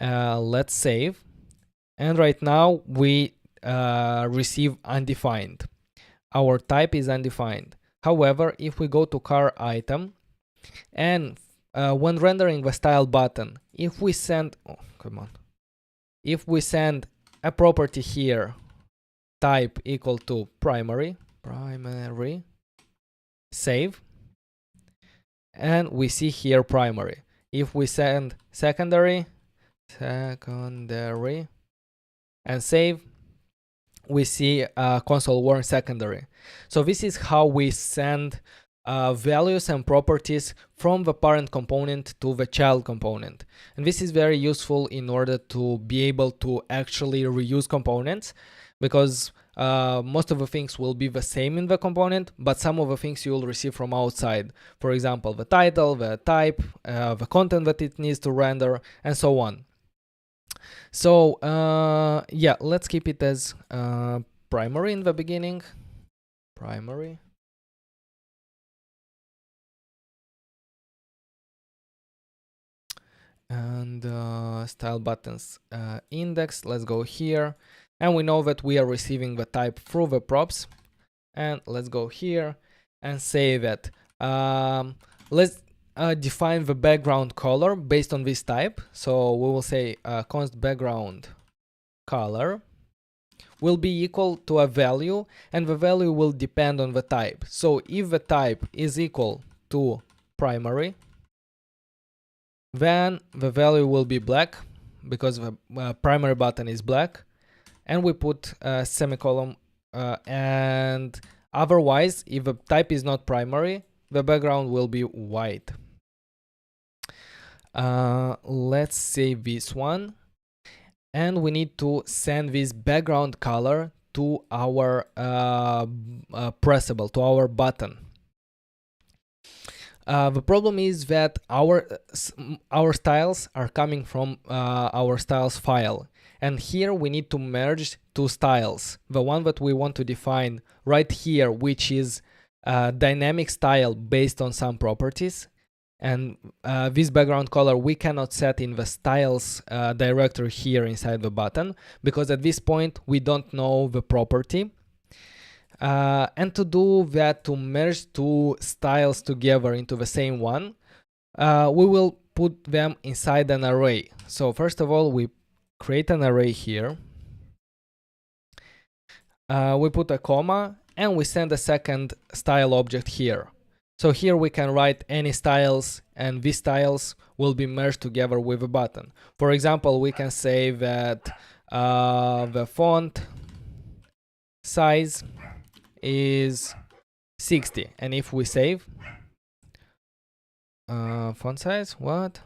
Let's save, and right now we receive undefined. Our type is undefined. However, if we go to car item, and when rendering the style button, if we send, if we send a property here, type equal to primary, save, and we see here primary. If we send secondary, and save, we see console warn secondary. So this is how we send values and properties from the parent component to the child component. And this is very useful in order to be able to actually reuse components, because most of the things will be the same in the component, but some of the things you will receive from outside. For example, the title, the type, the content that it needs to render, and so on. So yeah, let's keep it as primary in the beginning. Primary. And style buttons index, let's go here, and we know that we are receiving the type through the props, and let's go here and say that let's define the background color based on this type. So we will say const background color will be equal to a value, and the value will depend on the type. So if the type is equal to primary, then the value will be black, because the primary button is black, and we put a semicolon, and otherwise, if the type is not primary, the background will be white. Let's save this one, and we need to send this background color to our pressable, to our button. The problem is that our styles are coming from our styles file, and here we need to merge two styles. The one that we want to define right here, which is dynamic style based on some properties, and this background color we cannot set in the styles directory here inside the button, because at this point we don't know the property. And to do that, to merge two styles together into the same one, we will put them inside an array. So first of all, we create an array here. We put a comma, and we send a second style object here. So here we can write any styles, and these styles will be merged together with a button. For example, we can say that the font size is 60, and if we save font size, what?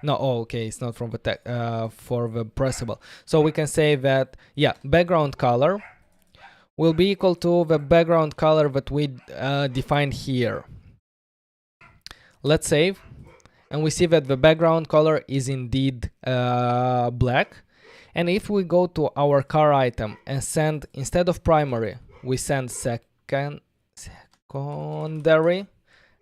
No, oh, okay, it's not from the for the pressable. So we can say that, yeah, background color will be equal to the background color that we defined here. Let's save, and we see that the background color is indeed black. And if we go to our car item and send, instead of primary, we send secondary,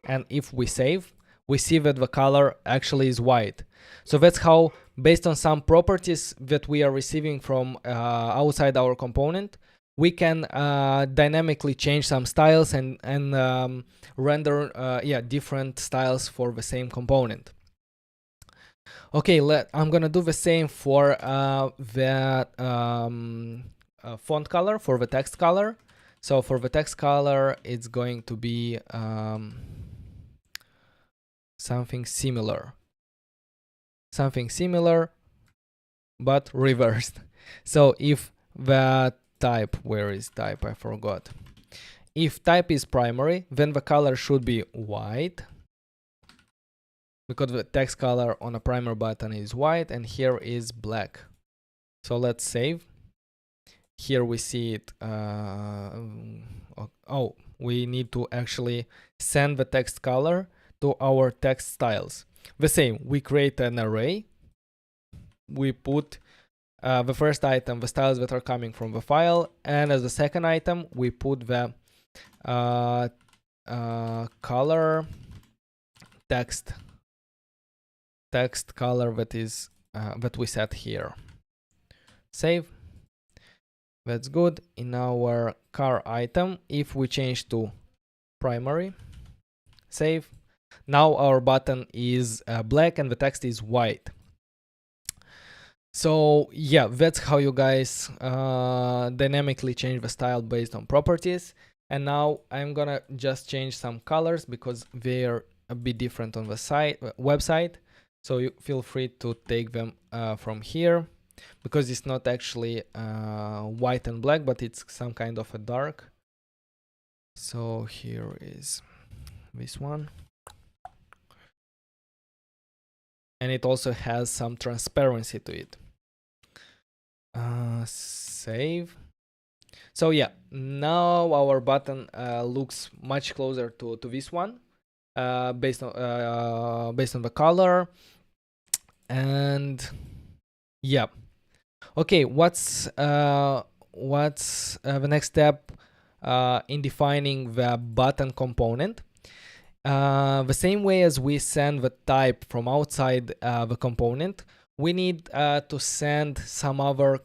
and if we save, we see that the color actually is white. So that's how, based on some properties that we are receiving from outside our component, we can dynamically change some styles and render different styles for the same component. Okay, I'm gonna do the same for the font color, for the text color. So for the text color, it's going to be something similar, but reversed. So if the type, where is type? I forgot. If type is primary, then the color should be white, because the text color on a primer button is white, and here is black. So let's save. Here we see it. Oh, we need to actually send the text color to our text styles. The same, we create an array. We put the first item, the styles that are coming from the file, and as the second item, we put the color text color that is that we set here. Save. That's good. In our car item, if we change to primary, save. Now our button is black and the text is white. So yeah, that's how you guys dynamically change the style based on properties. And now I'm gonna just change some colors because they're a bit different on the website. So you feel free to take them from here, because it's not actually white and black, but it's some kind of a dark. So here is this one. And it also has some transparency to it. Save. So yeah, now our button looks much closer to this one, based on the color. And yeah, okay, what's the next step in defining the button component? The same way as we send the type from outside the component, we need to send some other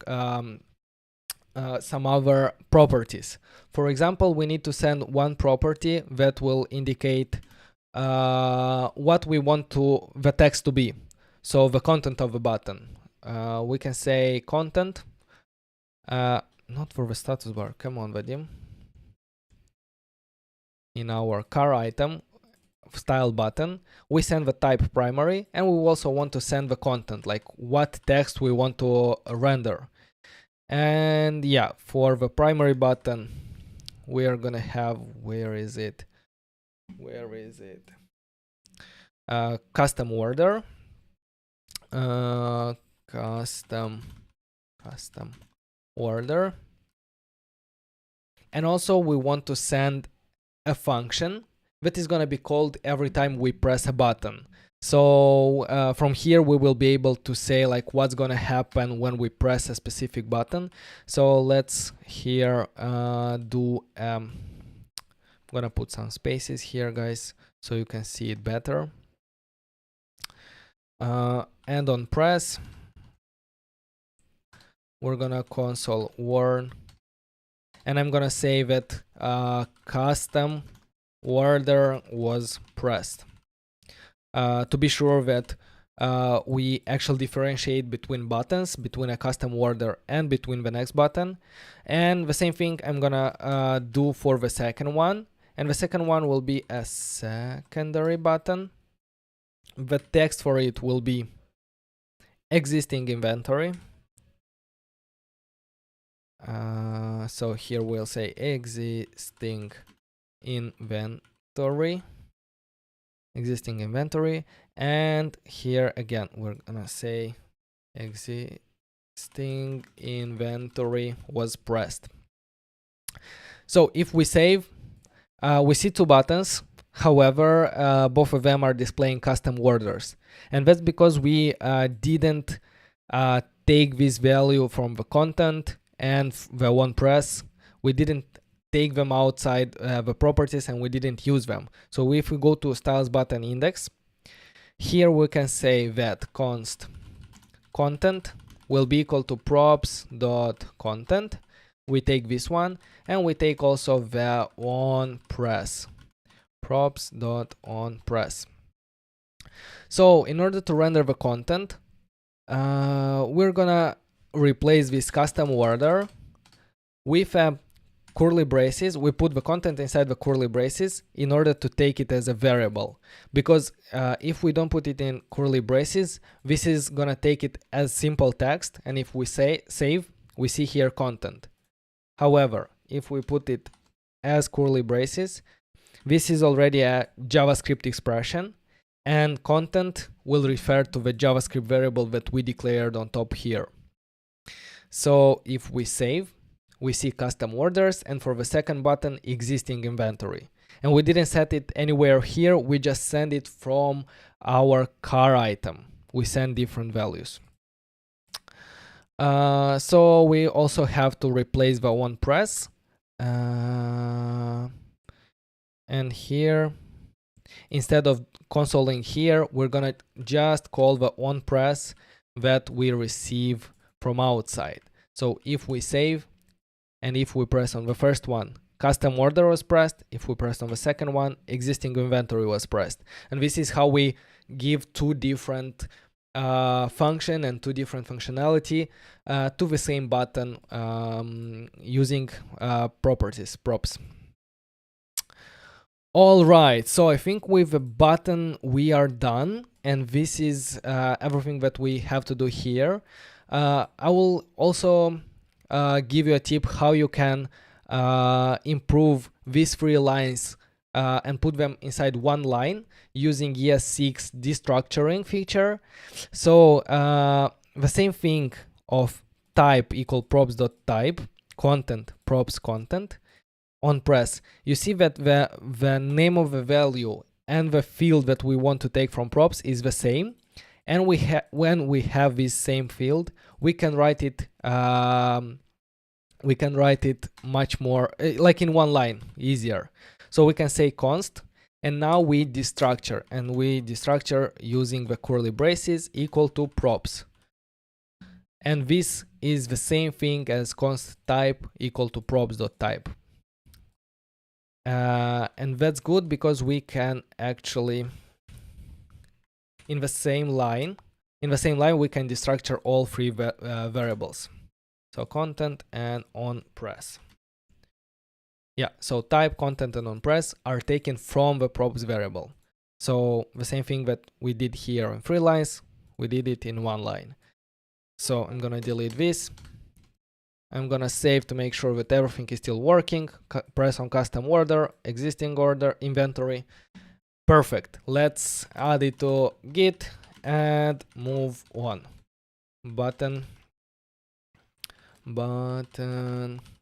properties. For example, we need to send one property that will indicate what we want the text to be. So the content of the button. We can say content, not for the status bar. Come on, Vadim. In our car item, style button, we send the type primary, and we also want to send the content, like what text we want to render. And yeah, for the primary button, we are gonna have, where is it? Custom order. Custom order. And also we want to send a function that is going to be called every time we press a button. So from here we will be able to say like what's going to happen when we press a specific button. So let's here do I'm going to put some spaces here, guys, so you can see it better. And on press, we're gonna console warn, and I'm gonna say that custom order was pressed, to be sure that we actually differentiate between buttons, between a custom order and between the next button. And the same thing I'm gonna do for the second one, and the second one will be a secondary button. The text for it will be existing inventory. So here we'll say existing inventory, and here again we're gonna say existing inventory was pressed. So if we save, we see two buttons. However, both of them are displaying custom orders, and that's because we didn't take this value from the content and the one press. We didn't take them outside the properties, and we didn't use them. So if we go to styles button index, here we can say that const content will be equal to props.content. We take this one, and we take also the onPress, props.onPress. So in order to render the content, we're gonna replace this custom order with a curly braces. We put the content inside the curly braces in order to take it as a variable, because if we don't put it in curly braces, this is gonna take it as simple text, and if we say save, we see here content. However, if we put it as curly braces, this is already a JavaScript expression, and content will refer to the JavaScript variable that we declared on top here. So if we save, we see custom orders, and for the second button, existing inventory. And we didn't set it anywhere here, we just send it from our car item. We send different values. So we also have to replace the onPress. And here, instead of consoling here, we're gonna just call the onPress that we receive from outside. So if we save, and if we press on the first one, custom order was pressed. If we press on the second one, existing inventory was pressed. And this is how we give two different function and two different functionality to the same button using properties, props. All right, so I think with the button we are done, and this is everything that we have to do here. I will also give you a tip how you can improve these 3 lines and put them inside one line using ES6 destructuring feature. So the same thing of type equal props.type, content props content, onPress. You see that the name of the value and the field that we want to take from props is the same. And when we have this same field, we can write it much more like in one line, easier. So we can say const, and now we destructure, and we destructure using the curly braces equal to props. And this is the same thing as const type equal to props.type. And that's good because we can actually, in the same line we can destructure all 3 variables. So content and onPress. Yeah, so type, content, and onPress are taken from the props variable. So the same thing that we did here in 3 lines, we did it in 1 line. So I'm gonna delete this. I'm gonna save to make sure that everything is still working. Press on custom order, existing order, inventory. Perfect. Let's add it to Git and move on. Button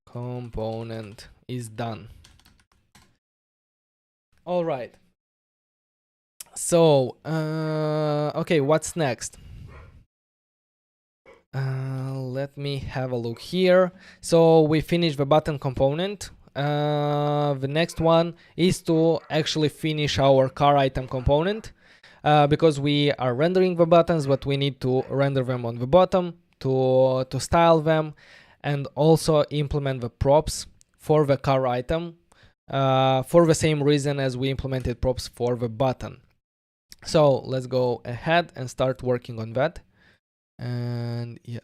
component is done. All right. So, okay, what's next? Let me have a look here. So we finished the button component. The next one is to actually finish our car item component, because we are rendering the buttons, but we need to render them on the bottom to style them, and also implement the props for the car item for the same reason as we implemented props for the button. So let's go ahead and start working on that. And yeah,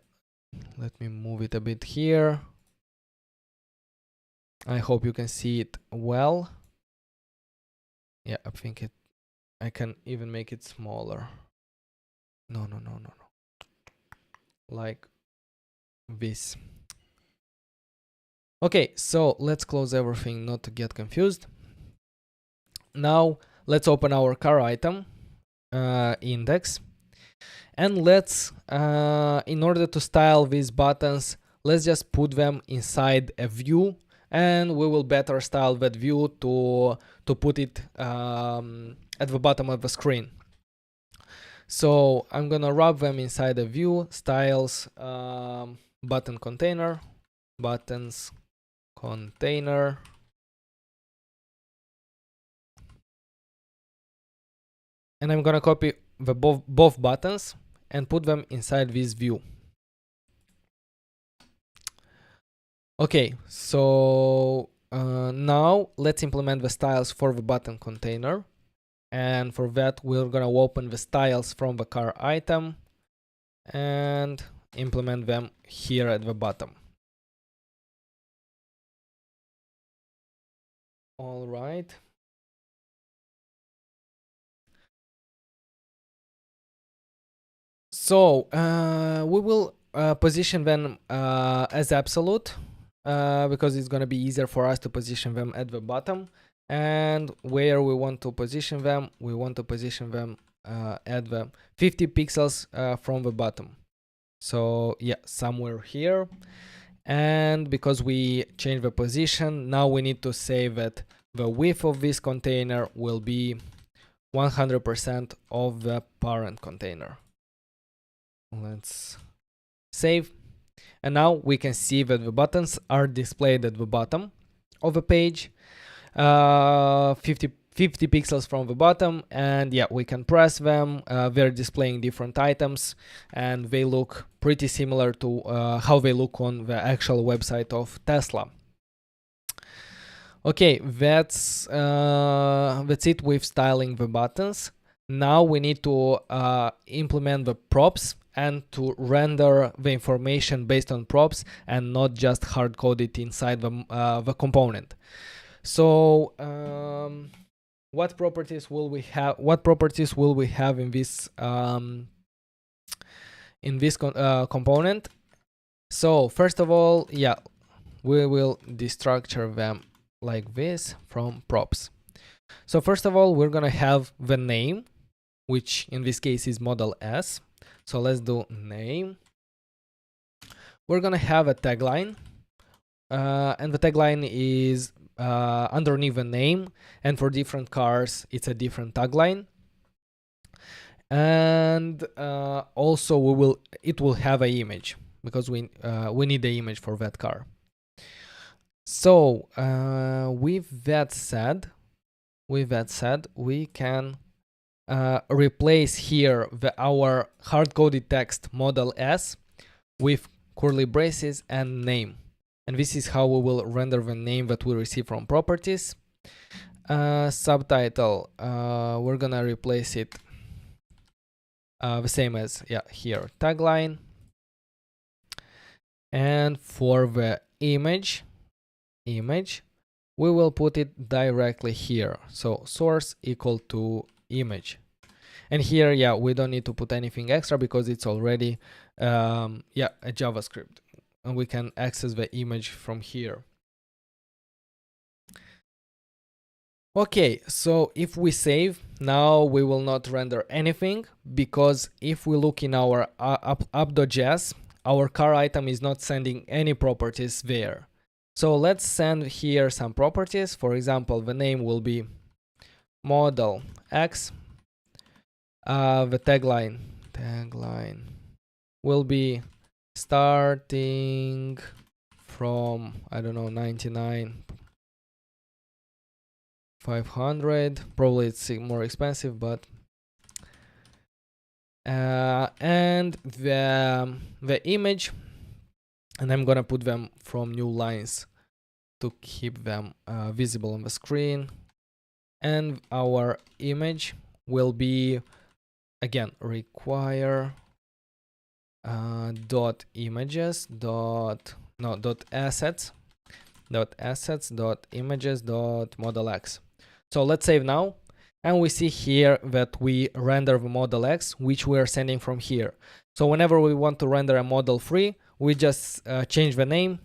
let me move it a bit here. I hope you can see it well. Yeah, I think I can even make it smaller. No. Like this. Okay, so let's close everything not to get confused. Now let's open our car item index. And let's, in order to style these buttons, let's just put them inside a view and we will better style that view to put it at the bottom of the screen. So I'm gonna wrap them inside the view styles, button container, buttons container, and I'm gonna copy the both buttons and put them inside this view. Okay, so now let's implement the styles for the button container. And for that, we're gonna open the styles from the car item and implement them here at the bottom. All right. So we will position them as absolute because it's gonna be easier for us to position them at the bottom. And where we want to position them, we want to position them at the 50 pixels from the bottom. So yeah, somewhere here. And because we change the position, now we need to say that the width of this container will be 100% of the parent container. Let's save. And now we can see that the buttons are displayed at the bottom of the page. 50 pixels from the bottom, and yeah, we can press them. They're displaying different items, and they look pretty similar to how they look on the actual website of Tesla. Okay, that's it with styling the buttons. Now we need to implement the props and to render the information based on props and not just hard code it inside the component. So what properties will we have? What properties will we have in this component? So first of all, yeah, we will destructure them like this from props. So first of all, we're gonna have the name, which in this case is model S. So let's do name. We're gonna have a tagline, and the tagline is underneath the name, and for different cars it's a different tagline. And also it will have an image because we need the image for that car. So with that said, we can replace here our hard-coded text model S with curly braces and name. And this is how we will render the name that we receive from properties. Subtitle, we're gonna replace it the same as here, tagline. And for the image, we will put it directly here. So source equal to image. And here, we don't need to put anything extra because it's already a JavaScript. And we can access the image from here. Okay, so if we save, now we will not render anything, because if we look in our app.js, our car item is not sending any properties there. So let's send here some properties. For example, the name will be model X. The tagline will be starting from, I don't know, 99, 500. Probably it's more expensive, but and the image, and I'm gonna put them from new lines to keep them visible on the screen. And our image will be, again, require dot images dot assets dot images dot model X. So let's save now, and we see here that we render the model X, which we are sending from here. So whenever we want to render a model 3, we just change the name,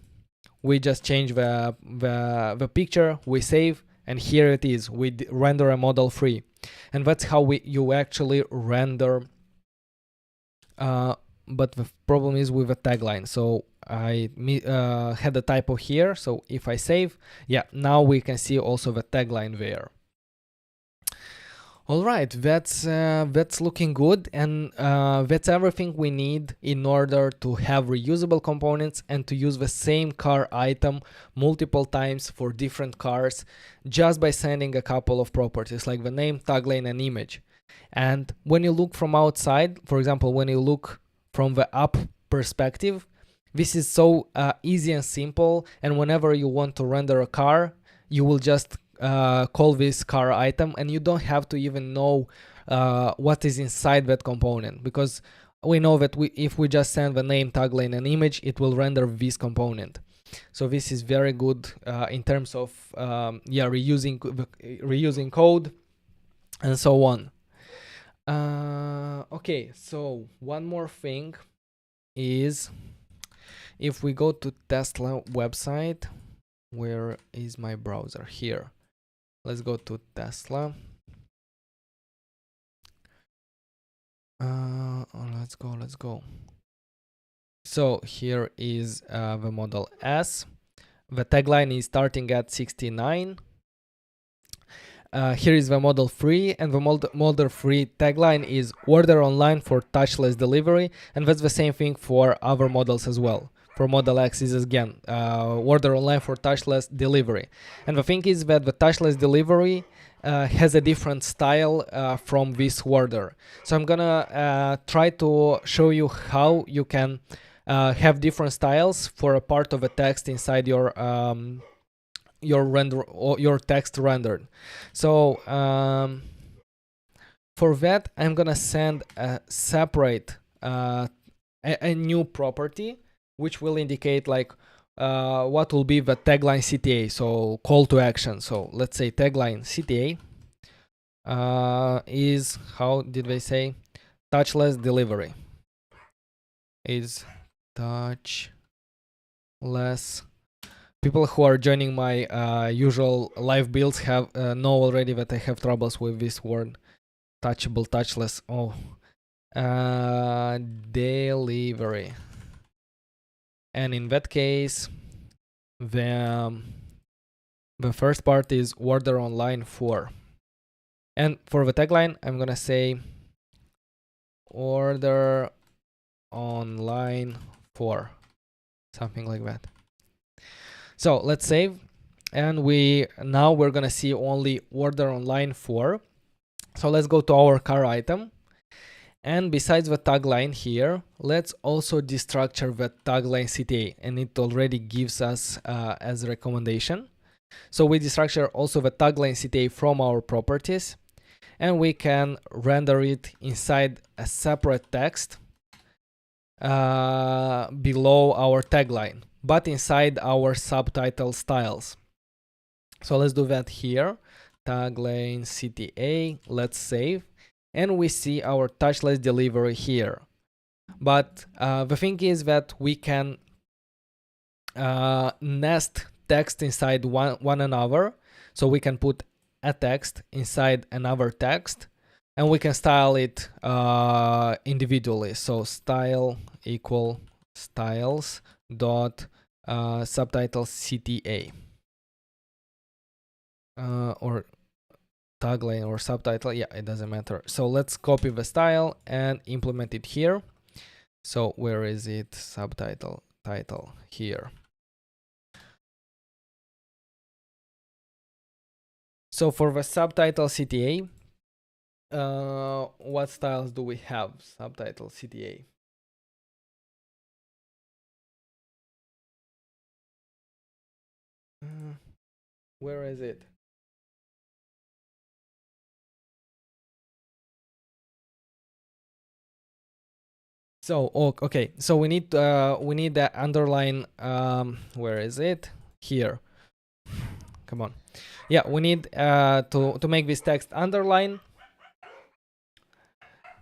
we just change the picture, we save, and here it is. We render a model 3, and that's how you actually render. But the problem is with a tagline. So had a typo here. So if I save, yeah, now we can see also the tagline there. All right, that's looking good, and that's everything we need in order to have reusable components and to use the same car item multiple times for different cars, just by sending a couple of properties like the name, tagline, and image. And when you look from outside, for example, when you look from the up perspective, this is so easy and simple. And whenever you want to render a car, you will just call this car item, and you don't have to even know what is inside that component, because we know that if we just send the name, tagline, and image, it will render this component. So this is very good in terms of reusing code and so on. Okay, so one more thing is, if we go to Tesla website, where is my browser? Here. Let's go to Tesla. Let's go. So here is the Model S. The tagline is starting at 69. Here is the Model 3, and the Model 3 tagline is order online for touchless delivery, and that's the same thing for other models as well. For Model X is again order online for touchless delivery. And the thing is that the touchless delivery has a different style from this order. So I'm gonna try to show you how you can have different styles for a part of a text inside your render, or your text rendered. So for that, I'm gonna send a separate a new property, which will indicate like what will be the tagline CTA, so call to action. So let's say tagline CTA is, how did they say, touchless delivery, is touchless. People who are joining my usual live builds have know already that I have troubles with this word, touchable, touchless. Oh, delivery. And in that case, the first part is order online for. And for the tagline, I'm gonna say order online for, something like that. So let's save, and now we're gonna see only order online for. So let's go to our car item. And besides the tagline here, let's also destructure the tagline CTA, and it already gives us as a recommendation. So we destructure also the tagline CTA from our properties, and we can render it inside a separate text below our tagline, but inside our subtitle styles. So let's do that here. Tagline CTA, let's save. And we see our touchless delivery here. But the thing is that we can nest text inside one another. So we can put a text inside another text, and we can style it individually. So style equal styles dot subtitle CTA or tagline or subtitle, yeah, it doesn't matter. So let's copy the style and implement it here. So where is it? Subtitle, title, here. So for the subtitle CTA, what styles do we have? Subtitle CTA. Where is it? So okay, so we need the underline. Where is it? Here. Come on. Yeah, we need to make this text underline,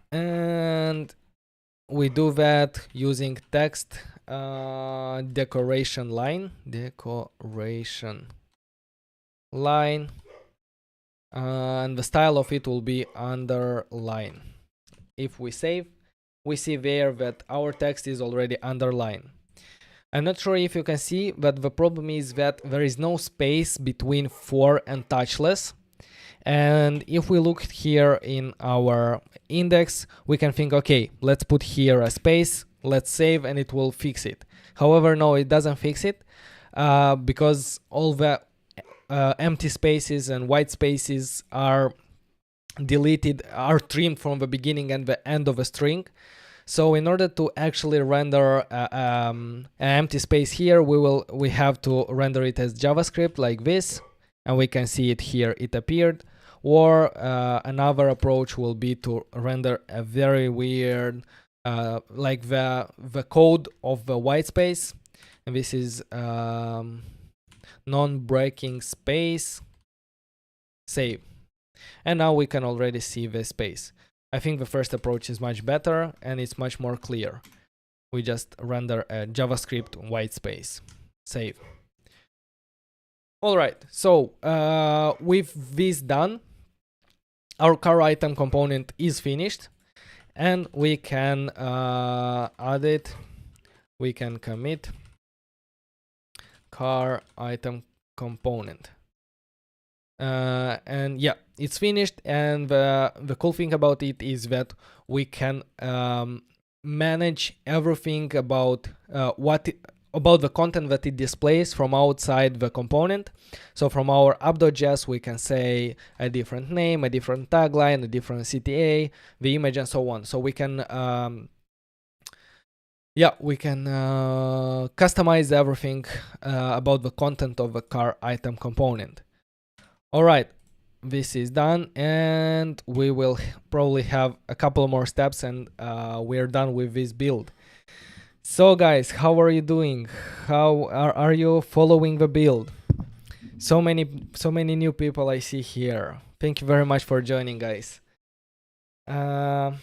and we do that using text decoration line, and the style of it will be underline. If we save, we see there that our text is already underlined. I'm not sure if you can see, but the problem is that there is no space between for and touchless. And if we look here in our index, we can think, okay, let's put here a space, let's save, and it will fix it. However, no, it doesn't fix it because all the empty spaces and white spaces are deleted, are trimmed from the beginning and the end of a string. So in order to actually render an empty space here, we have to render it as JavaScript like this, and we can see it here, it appeared. Or another approach will be to render a very weird, like the code of the white space. And this is non-breaking space, save. And now we can already see the space. I think the first approach is much better and it's much more clear. We just render a JavaScript white space, save. All right, so with this done, our car item component is finished, and we can add it. We can commit car item component. And yeah, it's finished. And the cool thing about it is that we can manage everything about about the content that it displays from outside the component. So from our app.js, we can say a different name, a different tagline, a different CTA, the image, and so on. So we can customize everything about the content of the car item component. All right, this is done, and we will probably have a couple more steps, and we're done with this build. So guys, how are you doing? How are you following the build? So many new people I see here. Thank you very much for joining, guys. Guys,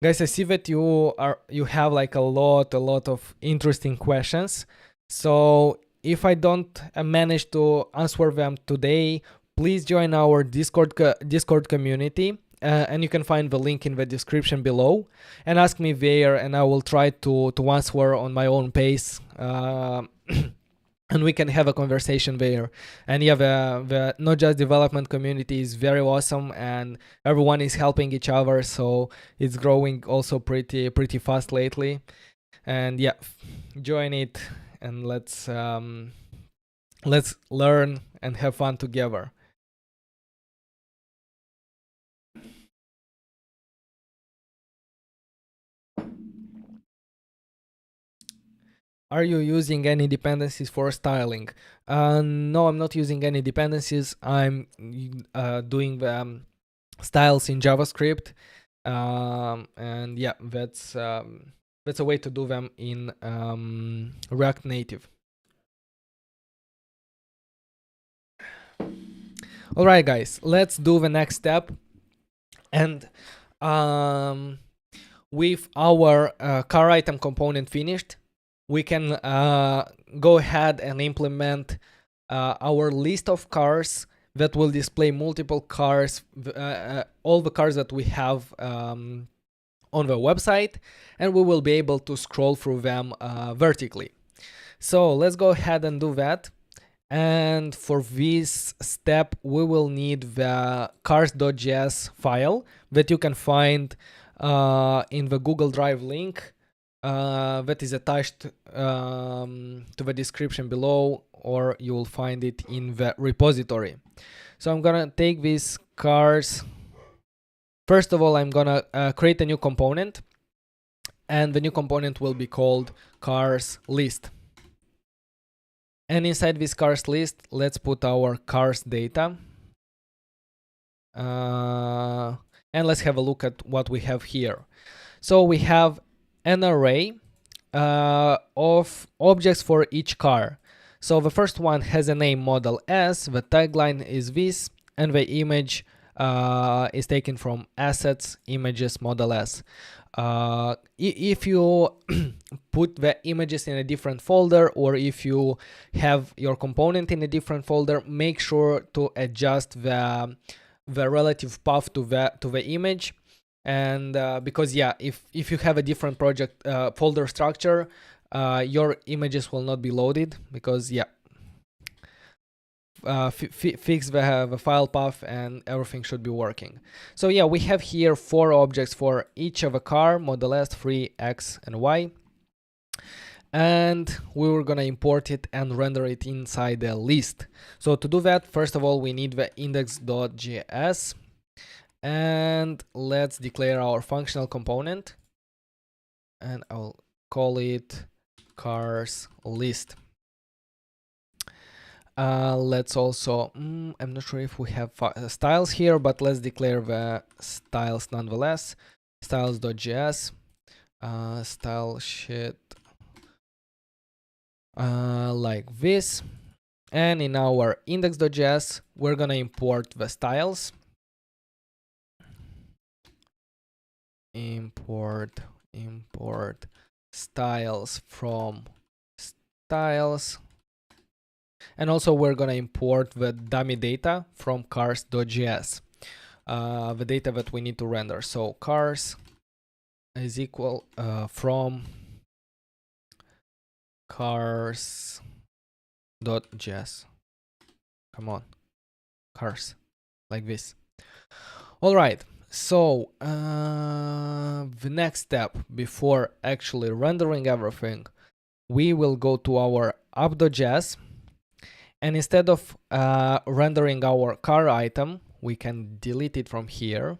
I see that you have like a lot of interesting questions. So if I don't manage to answer them today, please join our Discord community. And you can find the link in the description below, and ask me there, and I will try to answer on my own pace, and we can have a conversation there. And yeah, the Node.js development community is very awesome, and everyone is helping each other, so it's growing also pretty fast lately. And yeah, join it, and let's learn and have fun together. Are you using any dependencies for styling? No, I'm not using any dependencies. I'm doing the styles in JavaScript, and yeah, that's a way to do them in React Native. All right, guys, let's do the next step. And with our car item component finished, we can go ahead and implement our list of cars that will display multiple cars, all the cars that we have on the website, and we will be able to scroll through them vertically. So let's go ahead and do that. And for this step, we will need the cars.js file that you can find in the Google Drive link. That is attached to the description below, or you will find it in the repository. So I'm gonna take these cars. First of all, I'm gonna create a new component, and the new component will be called cars list. And inside this cars list, let's put our cars data. And let's have a look at what we have here. So we have an array of objects for each car. So the first one has a name model S, the tagline is this, and the image is taken from assets, images, model S. If you put the images in a different folder, or if you have your component in a different folder, make sure to adjust the relative path to the image. And because yeah, if you have a different project folder structure, your images will not be loaded, because yeah, fix the file path and everything should be working. So yeah, we have here 4 objects for each of a car: model S, 3, X, and Y. And we were gonna import it and render it inside the list. So to do that, first of all, we need the index.js, and let's declare our functional component, and I'll call it cars list. Let's also, I'm not sure if we have styles here, but let's declare the styles nonetheless. Styles.js, style sheet, like this. And in our index.js, we're gonna import the styles. Import styles from styles. And also we're gonna import the dummy data from cars.js, the data that we need to render. So cars is equal from cars.js. Come on, cars, like this. All right. So the next step before actually rendering everything, we will go to our app.js, and instead of rendering our car item, we can delete it from here.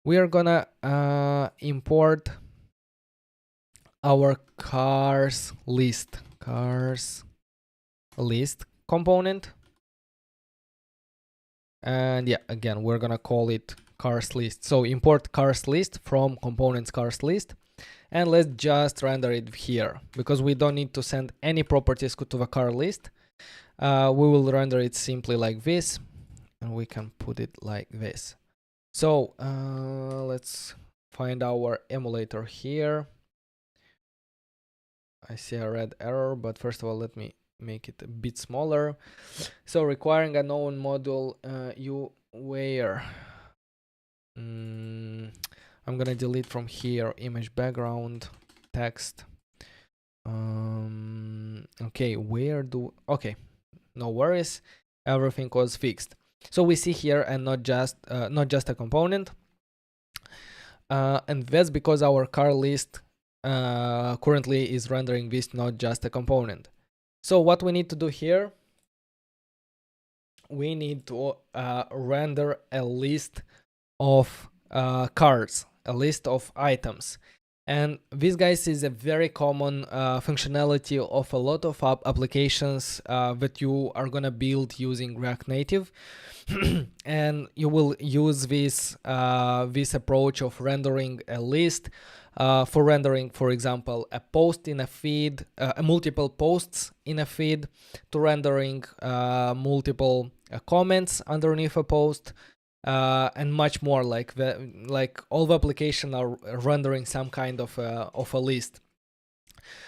We are gonna import our cars list component, and yeah, again, we're gonna call it cars list. So import cars list from components cars list, and let's just render it here, because we don't need to send any properties to the car list. We will render it simply like this, and we can put it like this. So let's find our emulator here. I see a red error, but first of all, let me make it a bit smaller. So requiring a known module, where I'm gonna delete from here image background text. Okay, okay, no worries, everything was fixed. So we see here, and not just a component, and that's because our car list currently is rendering this not just a component. So what we need to do here, we need to render a list of cars, a list of items. And this, guys, is a very common functionality of a lot of applications that you are gonna build using React Native. And you will use this approach of rendering a list for rendering, for example, a post in a feed, multiple posts in a feed, to rendering multiple comments underneath a post, and much more. Like all the applications are rendering some kind of a list.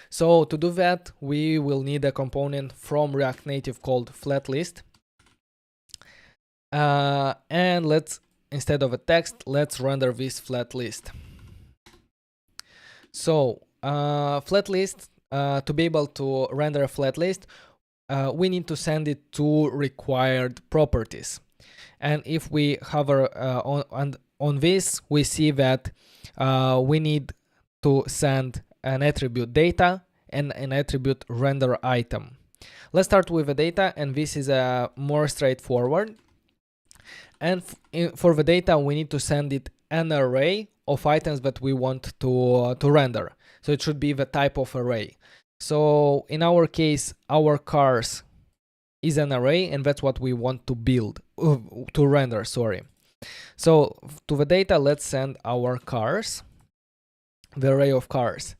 So to do that, we will need a component from React Native called FlatList. And let's, instead of a text, let's render this FlatList. So FlatList, to be able to render a FlatList, we need to send it to required properties. And if we hover on this, we see that we need to send an attribute data and an attribute render item. Let's start with the data, and this is more straightforward. And for the data, we need to send it an array of items that we want to render. So it should be the type of array. So in our case, our cars is an array, and that's what we want to build, to render, sorry. So to the data, let's send our cars, the array of cars.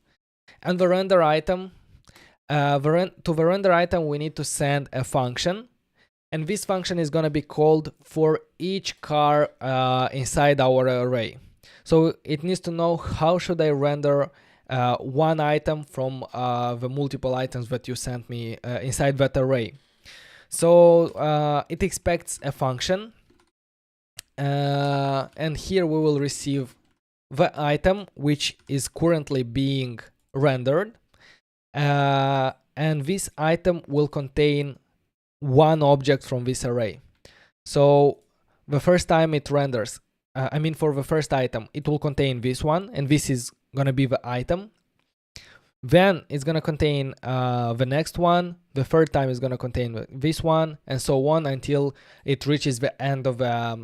And the render item, to the render item, we need to send a function. And this function is going to be called for each car inside our array. So it needs to know how should I render one item from the multiple items that you sent me inside that array. So it expects a function, and here we will receive the item which is currently being rendered, and this item will contain one object from this array. So the first time it renders, for the first item, it will contain this one, and this is gonna be the item. Then it's gonna contain the next one. The third time is gonna contain this one, and so on until it reaches the end of a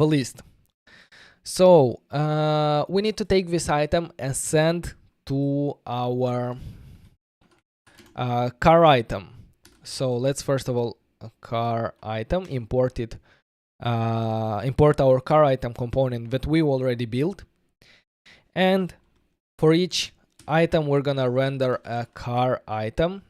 list. So we need to take this item and send to our car item. So let's first of all car item import it. Import our car item component that we already built, and for each item we're gonna render a car item.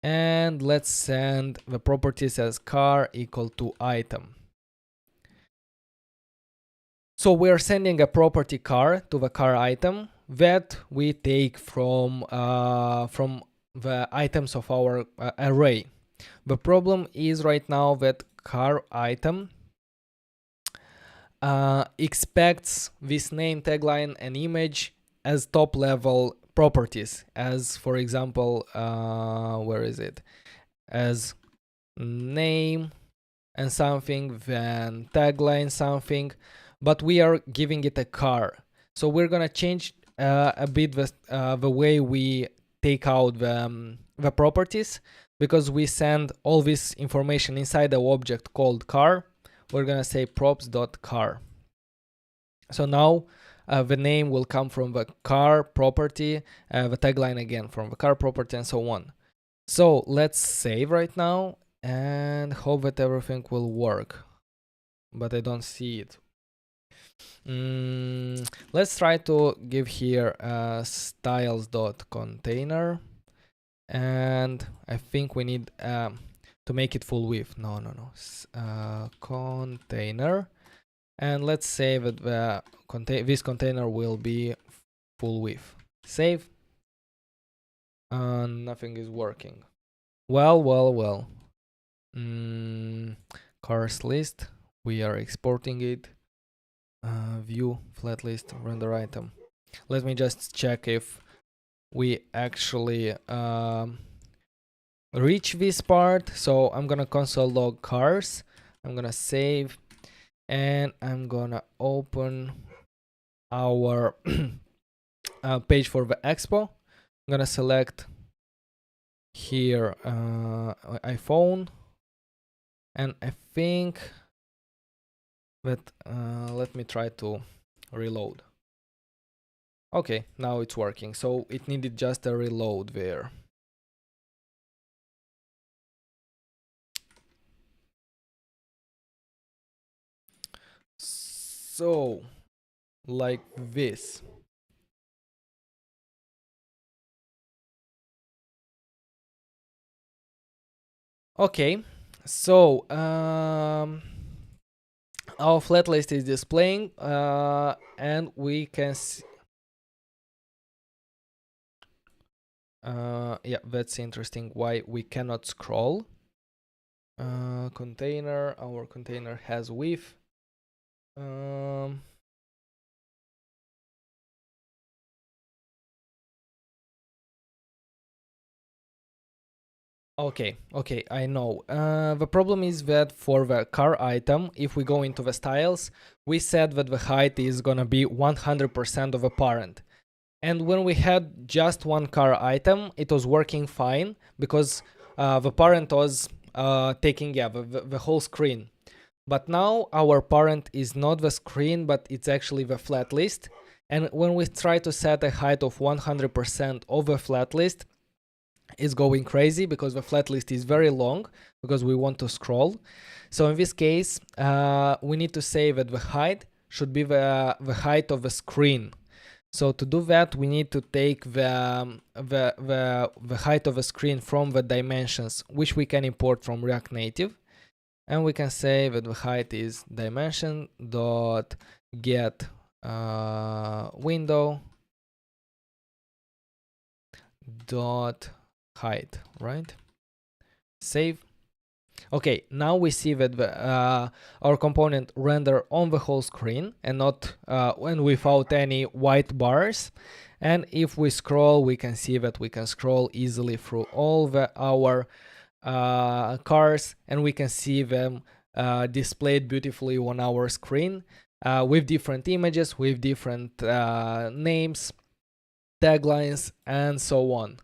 And let's send the properties as car equal to item. So we're sending a property car to the car item that we take from the items of our array. The problem is right now that car item expects this name, tagline, and image as top level properties, as for example, where is it? As name and something, then tagline something, but we are giving it a car. So we're gonna change a bit the way we take out the properties, because we send all this information inside the object called car. We're gonna say props.car. So now the name will come from the car property, the tagline again from the car property, and so on. So let's save right now and hope that everything will work, but I don't see it. Let's try to give here styles.container, and I think we need to make it full width. No. Container, and let's say that this container will be full width. Save. Nothing is working. Well. Cars list. We are exporting it. View FlatList render item. Let me just check if we actually reach this part. So I'm gonna console log cars. I'm gonna save, and I'm gonna open our page for the expo. I'm gonna select here iPhone, and I think that let me try to reload. Okay, now it's working. So it needed just a reload there. So like this. Okay, so our flat list is displaying, and we can see. Yeah, that's interesting. Why we cannot scroll? Container. Our container has width. Okay, I know. The problem is that for the car item, if we go into the styles, we said that the height is gonna be 100% of a parent. And when we had just one car item, it was working fine, because the parent was taking the whole screen. But now our parent is not the screen, but it's actually the flat list. And when we try to set a height of 100% of the flat list, it's going crazy, because the flat list is very long, because we want to scroll. So in this case, we need to say that the height should be the height of the screen. So to do that, we need to take the height of the screen from the dimensions, which we can import from React Native. And we can say that the height is dimension dot get window dot height, right? Save. Okay, now we see that our component render on the whole screen and not without any white bars. And if we scroll, we can see that we can scroll easily through all our cars, and we can see them displayed beautifully on our screen with different images, with different names, taglines, and so on.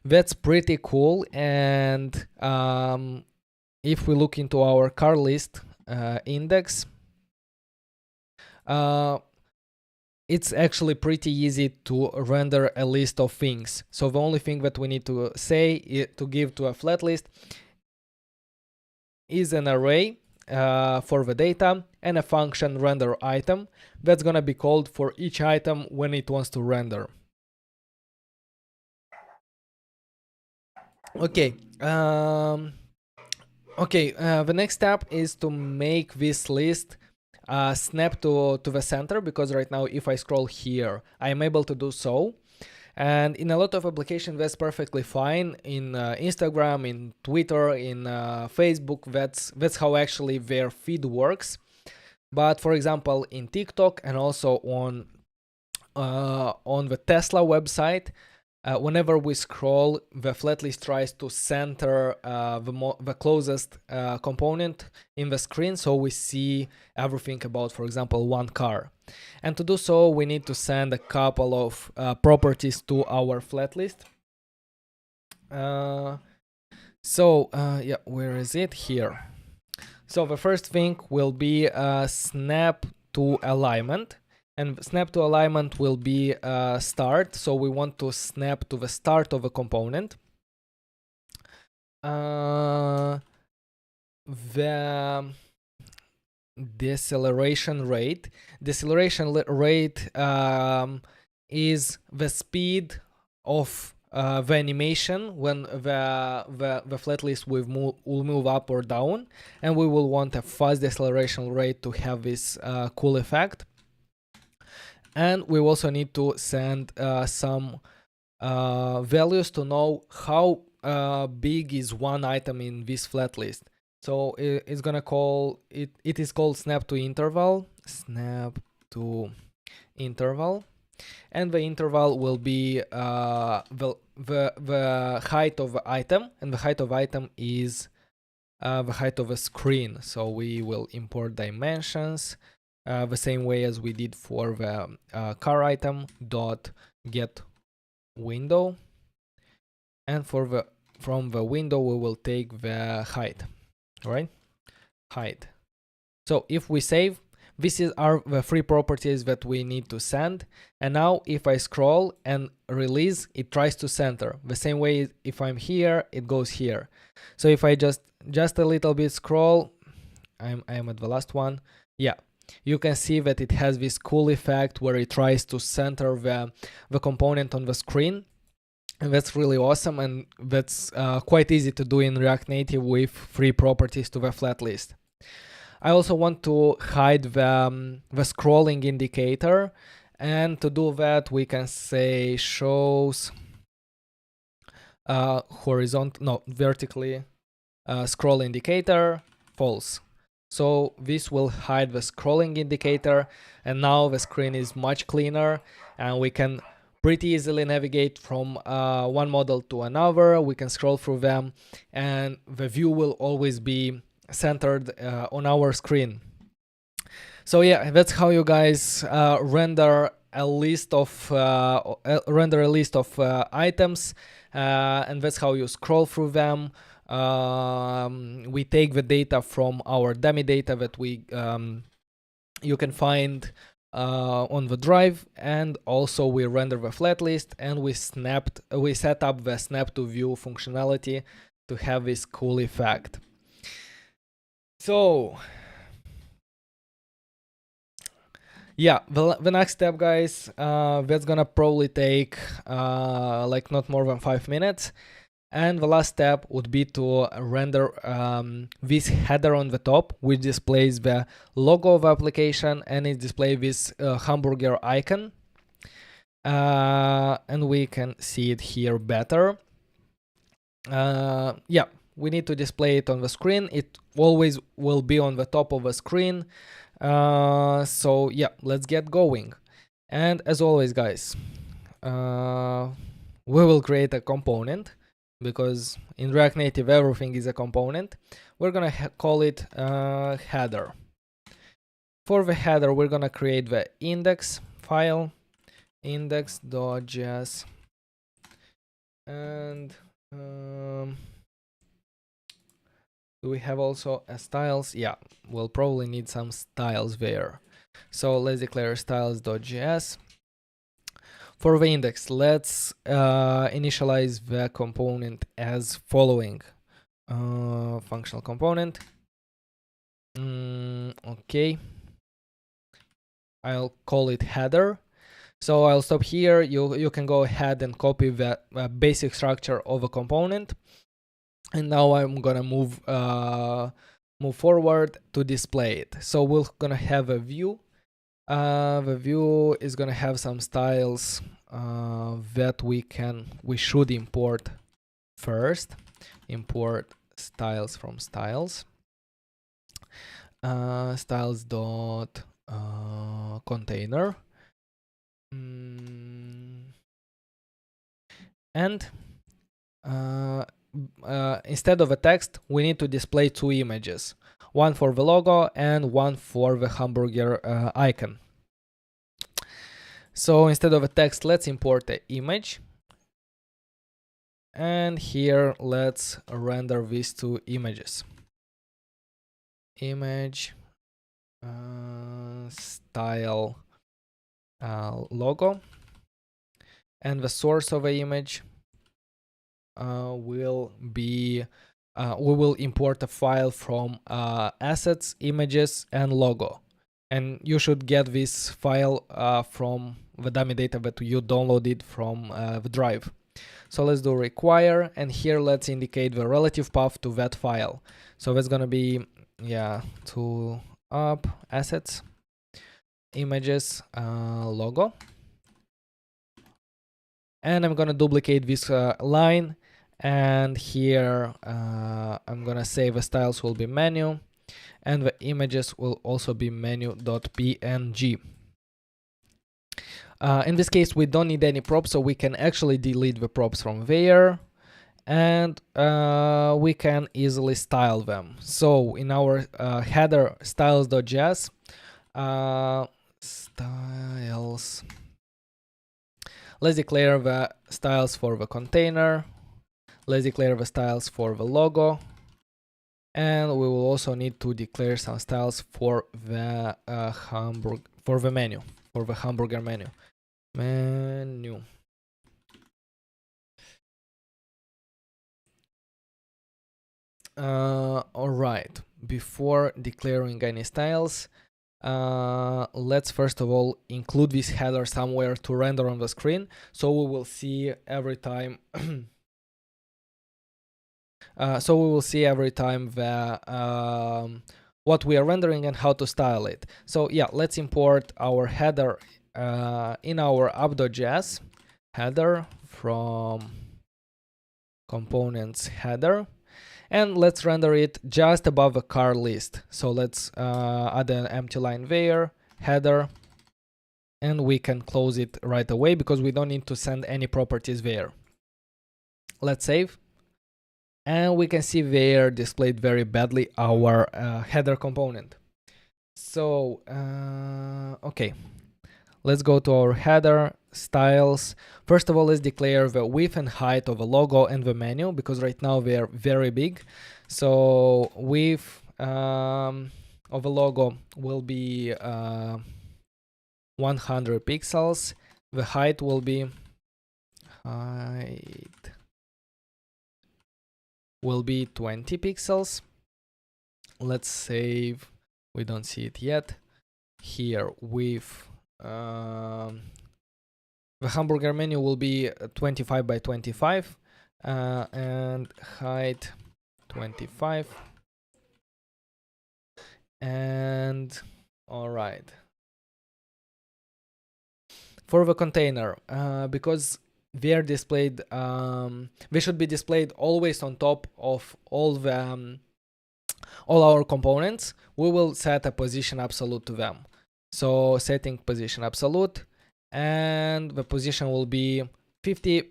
That's pretty cool. And if we look into our car list index, it's actually pretty easy to render a list of things. So the only thing that we need to say to give to a flat list is an array for the data and a function render item that's gonna be called for each item when it wants to render. Okay. The next step is to make this list snap to the center, because right now if I scroll here, I am able to do so. And in a lot of applications that's perfectly fine. In Instagram, in Twitter, in Facebook, that's how actually their feed works. But for example, in TikTok and also on the Tesla website, whenever we scroll, the flatlist tries to center the closest component in the screen, so we see everything about, for example, one car. And to do so, we need to send a couple of properties to our flatlist. Where is it? Here. So the first thing will be snap to alignment. And snap to alignment will be start, so we want to snap to the start of a component. The deceleration rate. Deceleration rate is the speed of the animation when the flat list will move up or down, and we will want a fast deceleration rate to have this cool effect. And we also need to send some values to know how big is one item in this flat list. So it's gonna call it. It is called snap to interval. Snap to interval, and the interval will be the height of the item, and the height of item is the height of a screen. So we will import dimensions. The same way as we did for the car item dot get window, and from the window we will take the height, right? Height. So if we save, this is the three properties that we need to send. And now if I scroll and release, it tries to center. The same way if I'm here, it goes here. So if I just a little bit scroll, I am at the last one. Yeah. You can see that it has this cool effect where it tries to center the component on the screen. And that's really awesome, and that's quite easy to do in React Native with free properties to the flat list. I also want to hide the scrolling indicator, and to do that we can say shows vertically scroll indicator false. So this will hide the scrolling indicator, and now the screen is much cleaner, and we can pretty easily navigate from one model to another. We can scroll through them, and the view will always be centered on our screen. So yeah, that's how you guys render a list of items, and that's how you scroll through them. We take the data from our dummy data that you can find on the drive, and also we render the flat list, and we set up the snap to view functionality to have this cool effect. So yeah, the next step, guys, that's gonna probably take like not more than 5 minutes. And the last step would be to render this header on the top, which displays the logo of the application, and it displays this hamburger icon. And we can see it here better. Yeah, we need to display it on the screen. It always will be on the top of the screen. So yeah, let's get going. And as always, guys, we will create a component, because in React Native everything is a component. We're gonna call it header. For the header, we're gonna create the index file, index.js, and do we have also a styles? Yeah, we'll probably need some styles there. So let's declare styles.js. For the index, let's initialize the component as following. Functional component. Okay. I'll call it header. So I'll stop here. You can go ahead and copy the basic structure of a component. And now I'm gonna move forward to display it. So we're gonna have a view. The view is gonna have some styles that we should import first. Import styles from styles. Styles dot container. And instead of a text, we need to display two images, one for the logo and one for the hamburger icon. So instead of a text, let's import the image. And here, let's render these two images. Image, style, logo. And the source of the image will be, we will import a file from assets, images, and logo. And you should get this file from the dummy data that you downloaded from the drive. So let's do require, and here let's indicate the relative path to that file. So that's gonna be, yeah, to up, assets, images, logo. And I'm gonna duplicate this line, and here I'm gonna say the styles will be menu, and the images will also be menu.png. In this case, we don't need any props, so we can actually delete the props from there, and we can easily style them. So in our header styles.js, styles, let's declare the styles for the container. Let's declare the styles for the logo. And we will also need to declare some styles for the menu, for the hamburger menu. All right, before declaring any styles, let's first of all include this header somewhere to render on the screen, so we will see every time the what we are rendering and how to style it. So yeah, let's import our header in our app.js header from components header, and let's render it just above the car list. So let's add an empty line there, header, and we can close it right away because we don't need to send any properties there. Let's save. And we can see there displayed very badly our header component. So, okay, let's go to our header styles. First of all, let's declare the width and height of a logo and the menu, because right now they are very big. So width of a logo will be 100 pixels. The height will be 20 pixels. Let's save. We don't see it yet. Here with the hamburger menu will be 25 by 25 and height 25. And all right. For the container, because they're displayed, they should be displayed always on top of all our components. We will set a position absolute to them. So setting position absolute, and the position will be 50,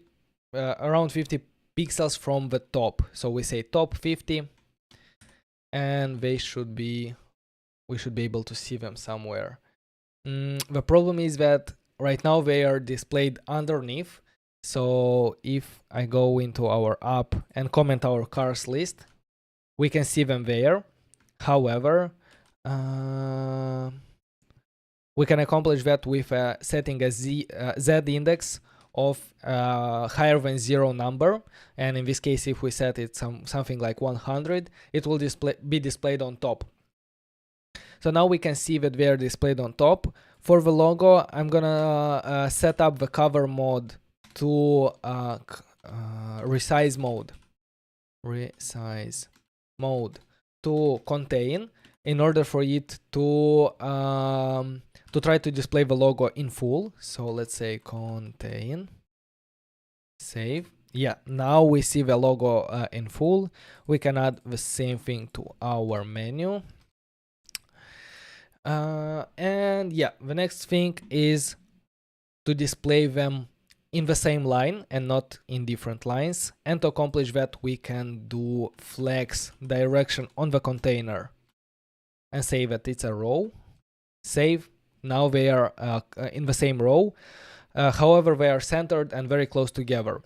around 50 pixels from the top. So we say top 50, and we should be able to see them somewhere. The problem is that right now they are displayed underneath. So if I go into our app and comment our cars list, we can see them there. However, we can accomplish that with setting a z index of higher than 0 number, and in this case, if we set it something like 100, it will be displayed on top. So now we can see that they are displayed on top. For the logo, I'm gonna set up the cover mode to resize mode to contain, in order for it to try to display the logo in full. So let's say contain, save. Yeah, now we see the logo in full. We can add the same thing to our menu. And yeah, the next thing is to display them in the same line and not in different lines. And to accomplish that, we can do flex direction on the container and say that it's a row. Save. Now they are in the same row. However, they are centered and very close together.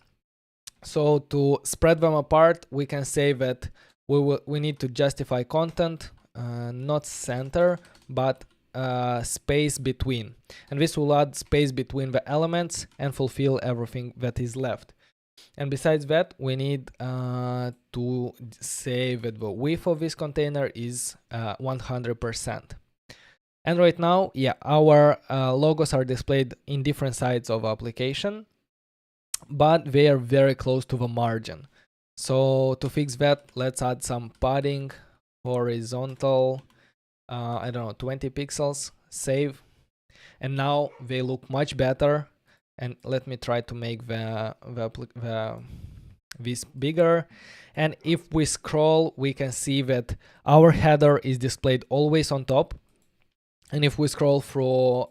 So to spread them apart, we can say that we need to justify content, not center, but space between. And this will add space between the elements and fulfill everything that is left. And besides that, we need to say that the width of this container is 100%. And right now, yeah, our logos are displayed in different sides of application, but they are very close to the margin. So to fix that, let's add some padding, horizontal, I don't know, 20 pixels, save. And now they look much better. And let me try to make this bigger. And if we scroll, we can see that our header is displayed always on top. And if we scroll through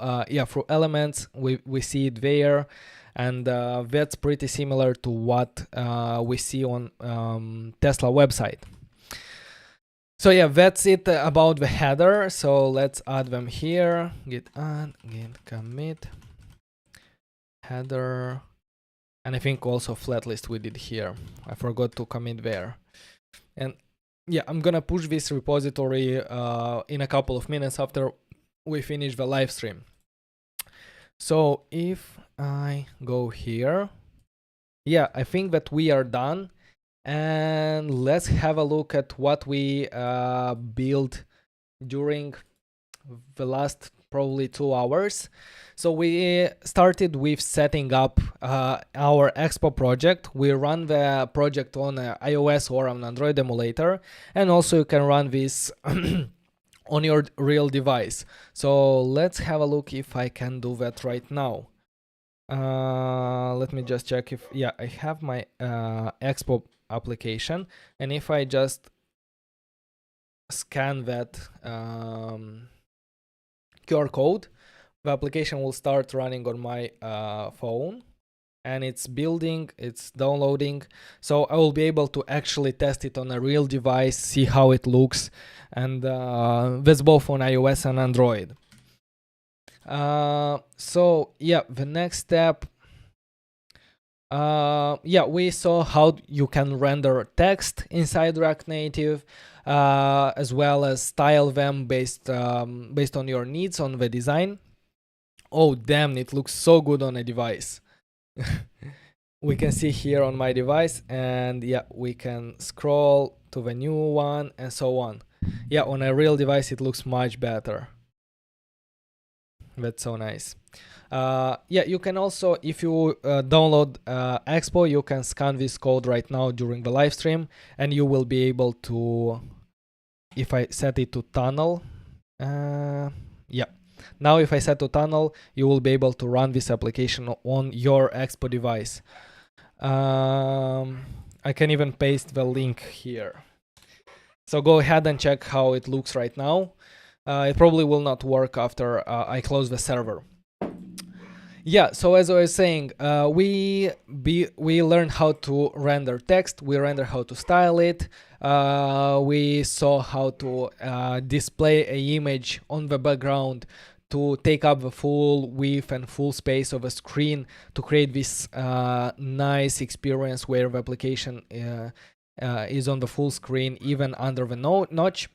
through elements, we see it there. And that's pretty similar to what we see on Tesla website. So yeah, that's it about the header. So let's add them here. Git add, git commit, header, and I think also FlatList we did here. I forgot to commit there. And yeah, I'm gonna push this repository in a couple of minutes after we finish the live stream. So if I go here, yeah, I think that we are done. And let's have a look at what we built during the last probably 2 hours. So we started with setting up our Expo project. We run the project on iOS or on Android emulator, and also you can run this on your real device. So let's have a look if I can do that right now. Let me just check if, yeah, I have my Expo application, and if I just scan that QR code, the application will start running on my phone, and it's building, it's downloading. So I will be able to actually test it on a real device, see how it looks, and that's both on iOS and Android. So yeah, the next step, yeah, we saw how you can render text inside React Native, as well as style them based on your needs on the design. Oh damn, it looks so good on a device. We can see here on my device, and yeah, we can scroll to the new one and so on. Yeah, on a real device it looks much better. That's so nice. Yeah, you can also, if you download Expo, you can scan this code right now during the live stream, and you will be able to, if I set it to tunnel, yeah, Now if I set to tunnel, you will be able to run this application on your Expo device. I can even paste the link here. So go ahead and check how it looks right now. It probably will not work after I close the server. Yeah, so as I was saying, we learned how to render text, we render how to style it, we saw how to display an image on the background to take up the full width and full space of a screen to create this nice experience where the application is on the full screen, even under the notch.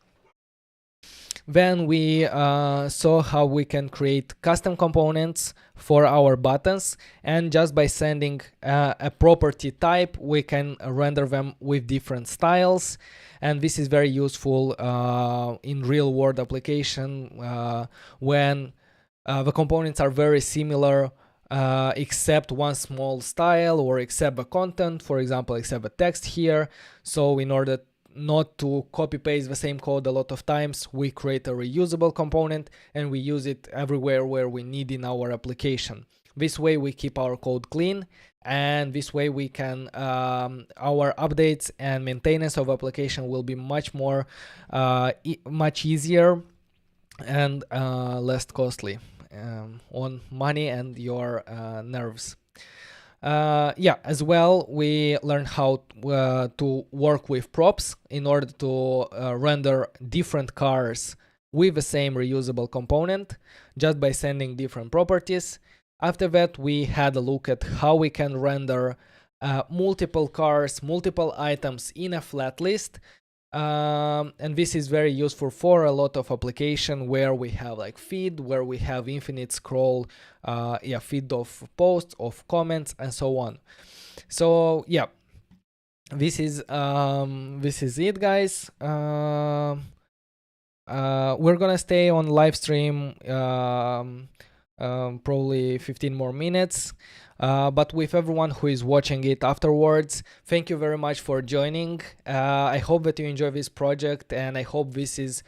Then we saw how we can create custom components for our buttons, and just by sending a property type, we can render them with different styles. And this is very useful in real world application when the components are very similar, except one small style or except the content, for example, except the text here. So in order not to copy paste the same code a lot of times, we create a reusable component and we use it everywhere where we need in our application. This way we keep our code clean, and this way we can our updates and maintenance of application will be much more much easier and less costly on money and your nerves. Yeah, as well, we learned how to work with props in order to render different cars with the same reusable component just by sending different properties. After that, we had a look at how we can render multiple cars, multiple items in a flat list. And this is very useful for a lot of application where we have like feed, where we have infinite scroll, feed of posts, of comments, and so on. So yeah, this is it, guys. We're gonna stay on live stream probably 15 more minutes. But with everyone who is watching it afterwards, thank you very much for joining. I hope that you enjoy this project, and I hope this is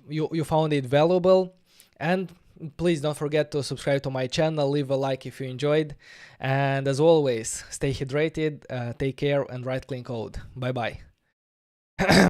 you found it valuable. And please don't forget to subscribe to my channel, leave a like if you enjoyed, and as always, stay hydrated, take care, and write clean code. Bye bye.